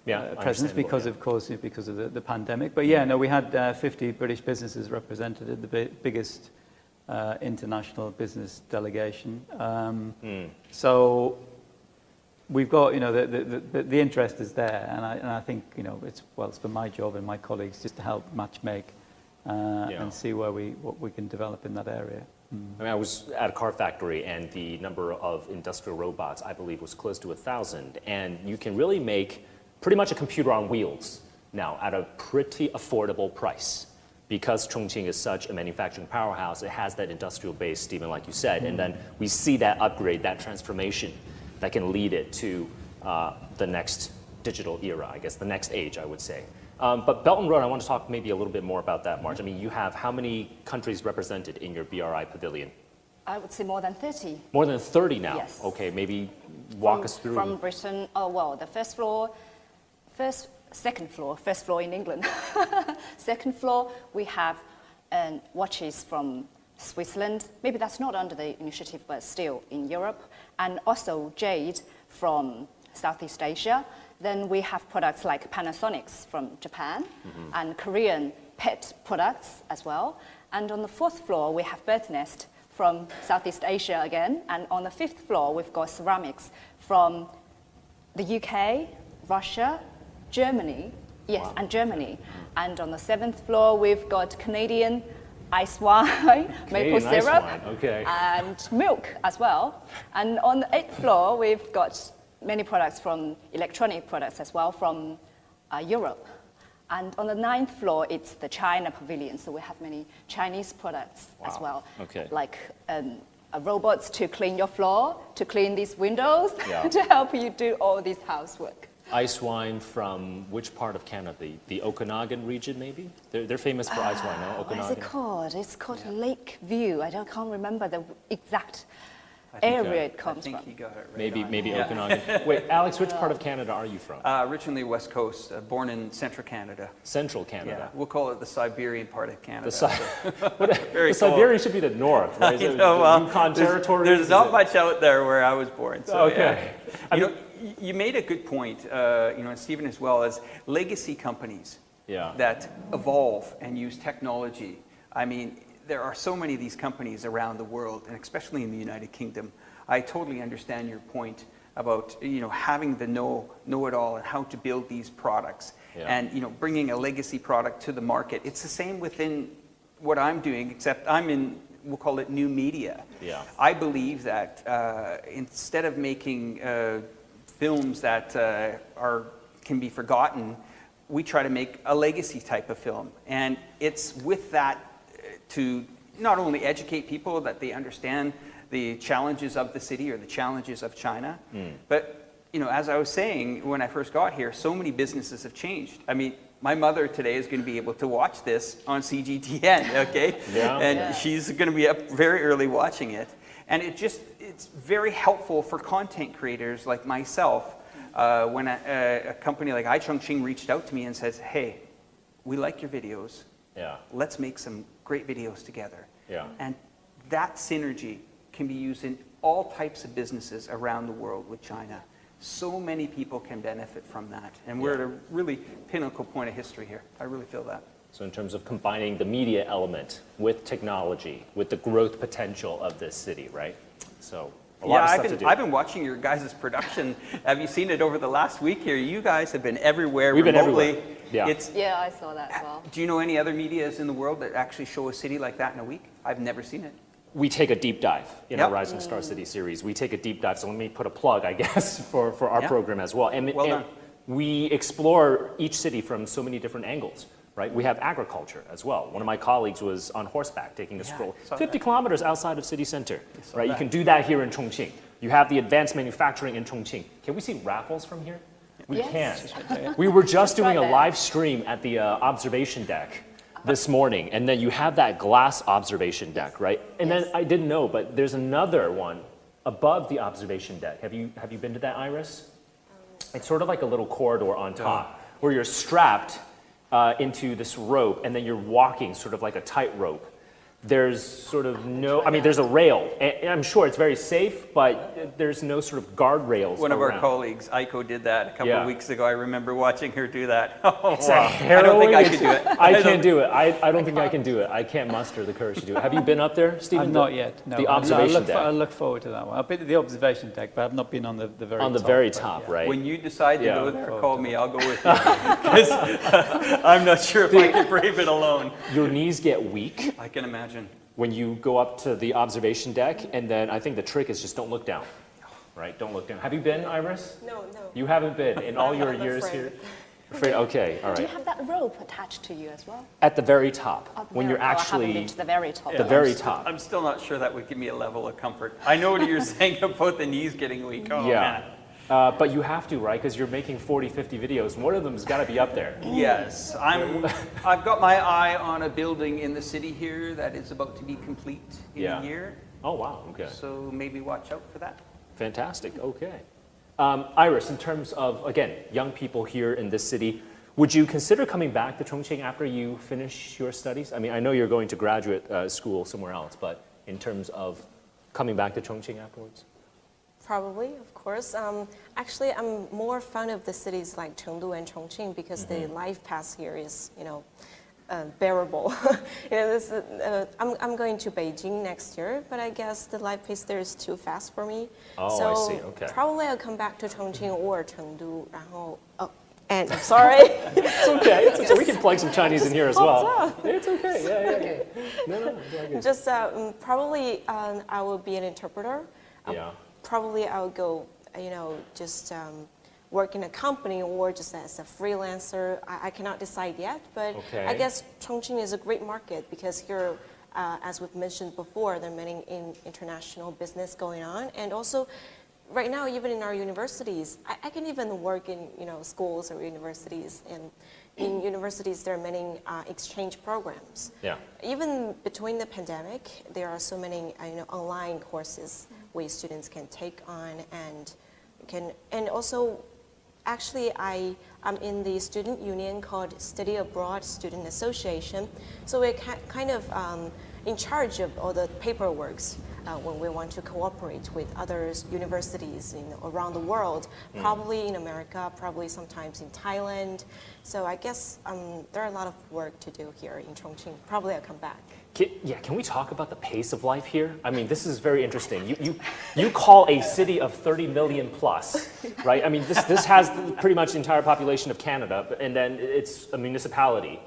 S4: presence because of the pandemic. But we had 50 British businesses represented at the biggest international business delegation. So we've got, the interest is there, and I think, it's for my job and my colleagues just to help match make and see what we can develop in that area.
S1: I mean, I was at a car factory, and the number of industrial robots, I believe, was close to 1,000. And you can really make pretty much a computer on wheels now at a pretty affordable price. Because Chongqing is such a manufacturing powerhouse, it has that industrial base, Stephen, like you said. And then we see that upgrade, that transformation that can lead it to the next digital era, I guess, the next age, I would say. But Belt and Road, I want to talk maybe a little bit more about that, Marge. I mean, you have how many countries represented in your BRI pavilion?
S3: I would say more than 30.
S1: More than 30 now?
S3: Yes.
S1: Okay, maybe walk us through.
S3: From Britain, the first floor in England. Second floor, we have watches from Switzerland. Maybe that's not under the initiative, but still in Europe. And also jade from Southeast Asia. Then we have products like Panasonic's from Japan and Korean pet products as well. And on the fourth floor, we have Bird's Nest from Southeast Asia again. And on the fifth floor, we've got ceramics from the UK, Russia, Germany, and Germany. And on the seventh floor, we've got Canadian ice wine, maple syrup, and milk as well. And on the eighth floor, we've got many products from electronic products as well from Europe. And on the ninth floor, it's the China pavilion. So we have many Chinese products as well. Like robots to clean your floor, to clean these windows, to help you do all this housework.
S1: Ice wine from which part of Canada? The Okanagan region, maybe? They're famous for ice wine, no? Okanagan?
S3: What is it called? It's called Lake View. I can't remember the exact area it comes from.
S5: I think he got it right.
S1: Maybe Okanagan. Wait, Alex, which part of Canada are you from?
S5: Originally West Coast, born in central Canada.
S1: Central Canada.
S5: Yeah, we'll call it the Siberian part of Canada.
S1: The Siberian should be the north, right? Yukon Territory.
S5: There's not much out there where I was born. So,
S1: okay.
S5: You made a good point, and Stephen as well, as legacy companies that evolve and use technology. I mean, there are so many of these companies around the world, and especially in the United Kingdom. I totally understand your point about having the know-it-all and how to build these products, and bringing a legacy product to the market. It's the same within what I'm doing, except I'm in, we'll call it new media. I believe that instead of making films that can be forgotten, we try to make a legacy type of film. And it's with that to not only educate people that they understand the challenges of the city or the challenges of China, but as I was saying when I first got here, so many businesses have changed. I mean, my mother today is going to be able to watch this on CGTN, okay? And she's going to be up very early watching it. And it's very helpful for content creators like myself when a company like Chongqing reached out to me and says, hey, we like your videos. Let's make some great videos together. And that synergy can be used in all types of businesses around the world with China. So many people can benefit from that. And we're at a really pinnacle point of history here. I really feel that.
S1: So in terms of combining the media element with technology, with the growth potential of this city, right? So a lot of stuff to do.
S5: I've been watching your guys' production. Have you seen it over the last week here? You guys have been everywhere.
S1: We've
S5: remotely.
S1: been everywhere.
S3: Yeah, I saw that as well.
S5: Do you know any other medias in the world that actually show a city like that in a week? I've never seen it.
S1: We take a deep dive in our Rising Star City series. We take a deep dive, so let me put a plug, I guess, for our program as well. And we explore each city from so many different angles, right? We have agriculture as well. One of my colleagues was on horseback taking a stroll 50 kilometers outside of city center, right? You can do that here in Chongqing. You have the advanced manufacturing in Chongqing. Can we see raffles from here? We can. We were just doing a live stream at the observation deck this morning, and then you have that glass observation deck, right? And then I didn't know, but there's another one above the observation deck. Have you been to that, Iris? It's sort of like a little corridor on top where you're strapped into this rope, and then you're walking sort of like a tightrope. There's sort of no, I mean, there's a rail. And I'm sure it's very safe, but there's no sort of guardrails
S5: One of
S1: around.
S5: our colleagues, Aiko, did that a couple of weeks ago. I remember watching her do that. Oh,
S1: It's
S5: wow.
S1: harrowing.
S5: I don't think I could do it.
S1: I can't do it. I don't think I can do it. I can't muster the courage to do it. Have you been up there, Stephen?
S4: Not yet. No.
S1: The observation deck.
S4: I look forward to that one. I've been to the observation deck, but I've not been on the very top.
S1: On the very top, right?
S5: When you decide to go there, call me. I'll go with you. Because I'm not sure if I can brave it alone.
S1: Your knees get weak
S5: I can imagine.
S1: when you go up to the observation deck, and then I think the trick is just don't look down, right? Don't look down. Have you been, Iris?
S6: No.
S1: You haven't been in all your
S6: I'm
S1: years
S6: afraid.
S1: here? Afraid? Okay, all
S3: Do you
S1: right.
S3: have that rope attached to you as well?
S1: At the very top, when you're
S3: I haven't
S1: actually
S3: been to the very top.
S1: the very top.
S5: I'm still not sure that would give me a level of comfort. I know what you're saying about the knees getting weak. Oh, man.
S1: But you have to, right? Because you're making 40, 50 videos. One of them's got to be up there.
S5: Yes, I've got my eye on a building in the city here that is about to be complete in a year.
S1: Oh, wow. Okay.
S5: So maybe watch out for that.
S1: Fantastic. Okay. Iris, in terms of, again, young people here in this city, would you consider coming back to Chongqing after you finish your studies? I mean, I know you're going to graduate school somewhere else, but in terms of coming back to Chongqing afterwards?
S6: Probably, of course. Actually, I'm more fond of the cities like Chengdu and Chongqing because the life path here is, bearable. I'm going to Beijing next year, but I guess the life pace there is too fast for me.
S1: Oh,
S6: so
S1: I see. Okay.
S6: Probably I'll come back to Chongqing or Chengdu. And I'm sorry.
S1: It's okay. It's okay. We can plug some Chinese in here as well. It's okay. Yeah. No, it's
S6: Just probably I will be an interpreter. Probably I'll go, just work in a company or just as a freelancer. I cannot decide yet, but I guess Chongqing is a great market because here, as we've mentioned before, there are many international business going on, and also right now, even in our universities, I can even work in schools or universities, and in universities there are many exchange programs. Even between the pandemic, there are so many online courses where students can take on and also actually I'm in the student union called Study Abroad Student Association, so we're kind of in charge of all the paperworks when we want to cooperate with other universities around the world, probably in America, probably sometimes in Thailand. So I guess there are a lot of work to do here in Chongqing. Probably I'll come back.
S1: Can we talk about the pace of life here? I mean, this is very interesting. You call a city of 30 million plus, right? I mean, this has pretty much the entire population of Canada, and then it's a municipality.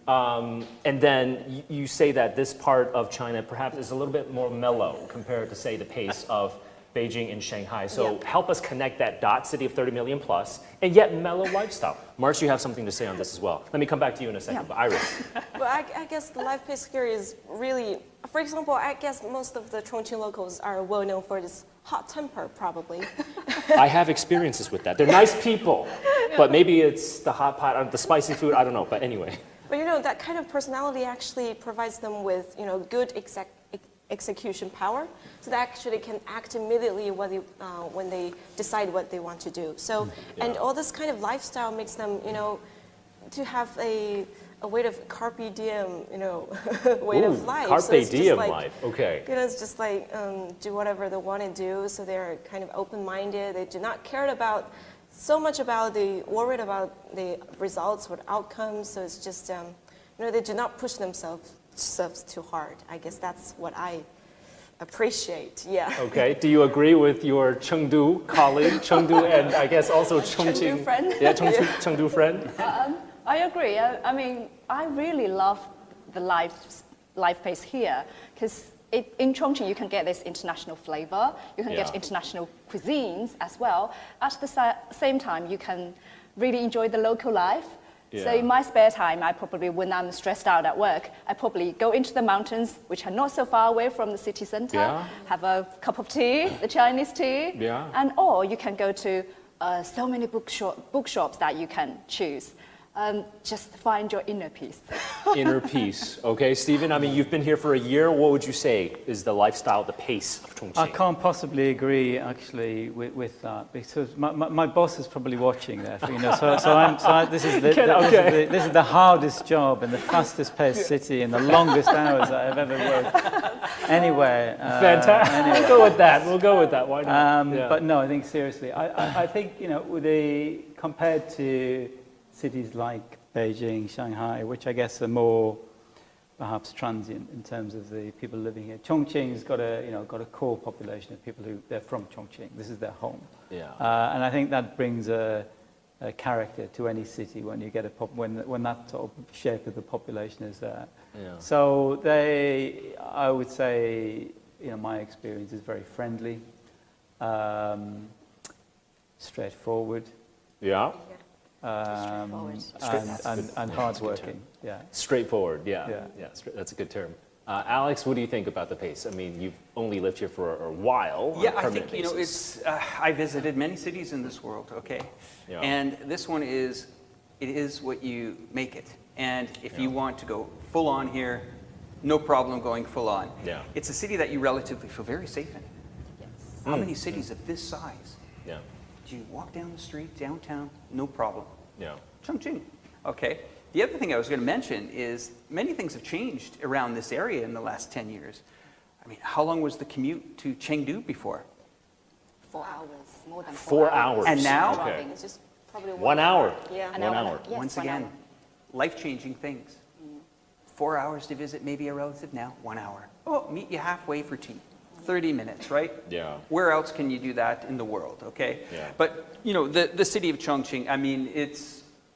S1: And then you say that this part of China perhaps is a little bit more mellow compared to, say, the pace of Beijing and Shanghai. So
S6: Yep.
S1: help us connect that dot, city of 30 million plus, and yet mellow lifestyle. March, you have something to say on this as well. Let me come back to you in a second, but Iris.
S6: Well, I guess the life pace here is really, for example, I guess most of the Chongqing locals are well known for this hot temper, probably.
S1: I have experiences with that. They're nice people, but maybe it's the hot pot, the spicy food, I don't know, but anyway.
S6: But you know, that kind of personality actually provides them with, you know, good execution power, so they actually can act immediately when they decide what they want to do. So, and all this kind of lifestyle makes them, you know, to have a way of carpe diem, you know, way of life.
S1: Carpe
S6: so it's just
S1: diem
S6: like,
S1: life, okay.
S6: You know, it's just like do whatever they want to do. So they're kind of open-minded. They do not care about so much worried about the results or outcomes. So it's just, you know, they do not push themselves too hard. I guess that's what I appreciate. Yeah.
S1: Okay. Do you agree with your Chengdu colleague, Chengdu, and I guess also Chongqing?
S3: Chengdu friend.
S1: Yeah, Chengdu friend.
S3: I agree. I mean, I really love the life pace here because in Chongqing you can get this international flavor. You can get international cuisines as well. At the same time, you can really enjoy the local life. So in my spare time, when I'm stressed out at work, I probably go into the mountains, which are not so far away from the city center, have a cup of tea, the Chinese tea, and or you can go to so many bookshops that you can choose. Just find your inner peace.
S1: Inner peace. Okay, Stephen, I mean, you've been here for a year. What would you say is the lifestyle, the pace of Chongqing?
S4: I can't possibly agree, actually, with that, because my boss is probably watching that. You know, this is the hardest job and the fastest paced city and the longest hours I have ever worked anywhere.
S1: Fantastic.
S4: Anyway.
S1: We'll go with that. We'll go with that. Why not?
S4: But no, I think seriously, I think, you know, compared to cities like Beijing, Shanghai, which I guess are more perhaps transient in terms of the people living here. Chongqing's got a core population of people they're from Chongqing. This is their home.
S1: Yeah.
S4: And I think that brings a character to any city when you get when that sort of shape of the population is there.
S1: Yeah.
S4: So I would say, you know, my experience is very friendly, straightforward.
S1: Yeah.
S4: And hardworking. Yeah.
S1: Straightforward. Yeah. That's a good term. Alex, what do you think about the pace? I mean, you've only lived here for a while.
S5: Yeah, I think, you know, I visited many cities in this world, okay?
S1: Yeah.
S5: And this one it is what you make it. And if you want to go full on here, no problem going full on.
S1: Yeah.
S5: It's a city that you relatively feel very safe in.
S3: Yes.
S5: How many cities of this size?
S1: Yeah.
S5: Do you walk down the street, downtown, no problem?
S1: Yeah.
S5: Chongqing. Okay. The other thing I was going to mention is many things have changed around this area in the last 10 years. I mean, how long was the commute to Chengdu before?
S3: 4 hours, more than
S1: 4 hours.
S5: And now?
S1: Okay.
S6: It's just probably
S1: 1 hour.
S6: Yeah.
S1: 1 hour.
S3: Yes,
S5: Once
S3: 1
S5: again,
S3: hour.
S5: life-changing things. 4 hours to visit maybe a relative, now 1 hour. Oh, meet you halfway for tea. 30 minutes, right?
S1: Yeah.
S5: Where else can you do that in the world, okay?
S1: Yeah.
S5: But, you know, the city of Chongqing, I mean,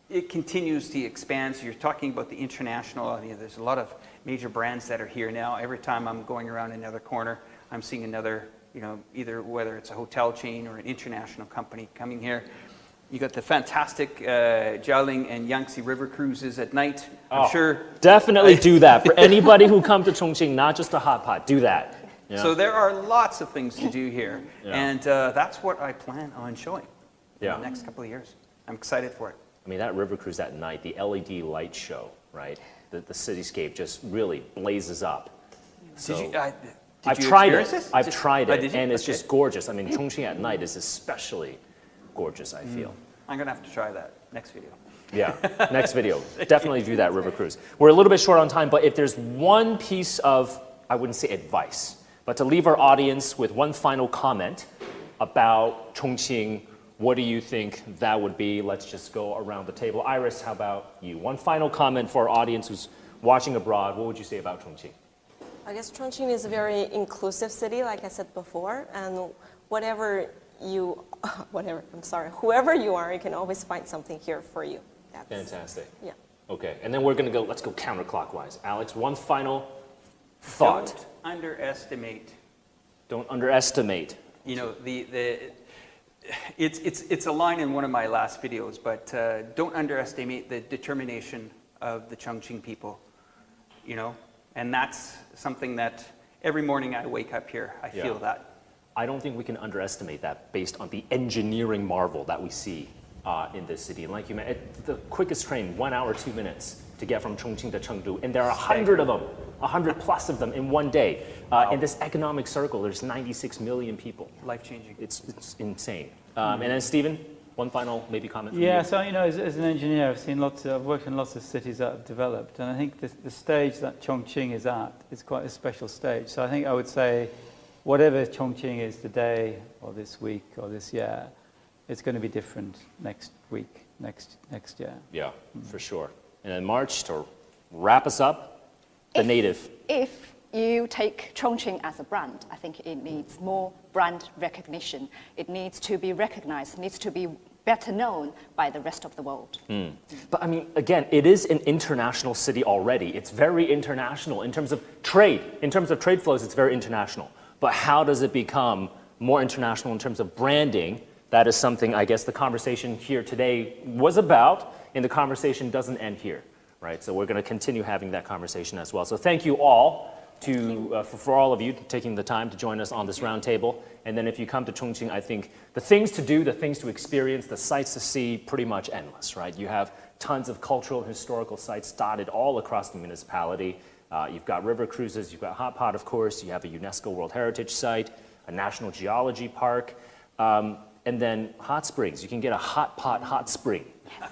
S5: it continues to expand. So you're talking about the international, I mean, there's a lot of major brands that are here now. Every time I'm going around another corner, I'm seeing another, you know, either whether it's a hotel chain or an international company coming here. You got the fantastic Jialing and Yangtze River cruises at night. I'm sure.
S1: Definitely do that. For anybody who come to Chongqing, not just a hot pot, do that. Yeah.
S5: So there are lots of things to do here.
S1: Yeah.
S5: And that's what I plan on showing in
S1: Yeah.
S5: the next couple of years. I'm excited for it.
S1: I mean, that river cruise at night, the LED light show, right? The cityscape just really blazes up. So, I've tried it. I've tried it, and it's just gorgeous. I mean, Chongqing at night is especially gorgeous, I feel.
S5: I'm going to have to try that next video.
S1: Yeah, next video. Definitely do that river cruise. We're a little bit short on time, but if there's one piece of, I wouldn't say advice, but to leave our audience with one final comment about Chongqing, what do you think that would be? Let's just go around the table. Iris, how about you? One final comment for our audience who's watching abroad. What would you say about Chongqing?
S6: I guess Chongqing is a very inclusive city, like I said before, and whoever you are, you can always find something here for you.
S1: Fantastic.
S6: Yeah.
S1: Okay, and then let's go counterclockwise. Alex, one final thought.
S5: Don't underestimate.
S1: Don't underestimate
S5: You know, it's a line in one of my last videos, but don't underestimate the determination of the Chongqing people, you know, and that's something that every morning I wake up here, I feel that.
S1: I don't think we can underestimate that based on the engineering marvel that we see in this city. And like you mentioned, the quickest train, 1 hour, 2 minutes to get from Chongqing to Chengdu, and there are 100 of them, 100 plus of them in one day. In this economic circle, there's 96 million people.
S5: Life-changing.
S1: It's insane. And then Stephen, one final maybe comment from you.
S4: Yeah, so you know, as an engineer, I've worked in lots of cities that have developed, and I think the stage that Chongqing is at is quite a special stage. So I think I would say, whatever Chongqing is today, or this week, or this year, it's going to be different next week, next year.
S1: Yeah, for sure. And then March, to wrap us up, the native.
S3: If you take Chongqing as a brand, I think it needs more brand recognition. It needs to be recognized, needs to be better known by the rest of the world.
S1: But I mean, again, it is an international city already. It's very international in terms of trade. In terms of trade flows, it's very international. But how does it become more international in terms of branding? That is something, I guess, the conversation here today was about, and the conversation doesn't end here, right? So we're going to continue having that conversation as well. So thank you all for all of you taking the time to join us on this roundtable. And then if you come to Chongqing, I think the things to do, the things to experience, the sights to see, pretty much endless, right? You have tons of cultural and historical sites dotted all across the municipality. You've got river cruises, you've got Hot Pot, of course, you have a UNESCO World Heritage Site, a National Geology Park, and then hot springs. You can get a Hot Pot hot spring.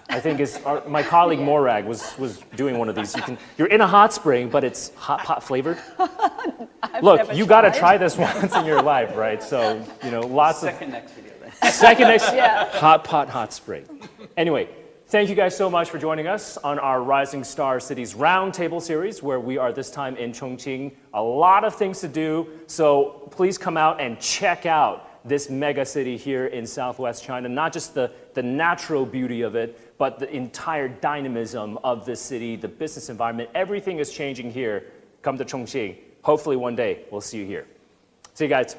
S1: I think my colleague Morag was doing one of these. You're in a hot spring, but it's Hot Pot flavored. Look, you got to try this once in your life, right? So, you know, lots of...
S5: Second next video then.
S1: Second next, Hot Pot hot spring. Anyway, thank you guys so much for joining us on our Rising Star Cities Roundtable series, where we are this time in Chongqing. A lot of things to do, so please come out and check out this mega city here in Southwest China, not just the natural beauty of it, but the entire dynamism of this city, the business environment. Everything is changing here. Come to Chongqing. Hopefully one day we'll see you here. See you guys.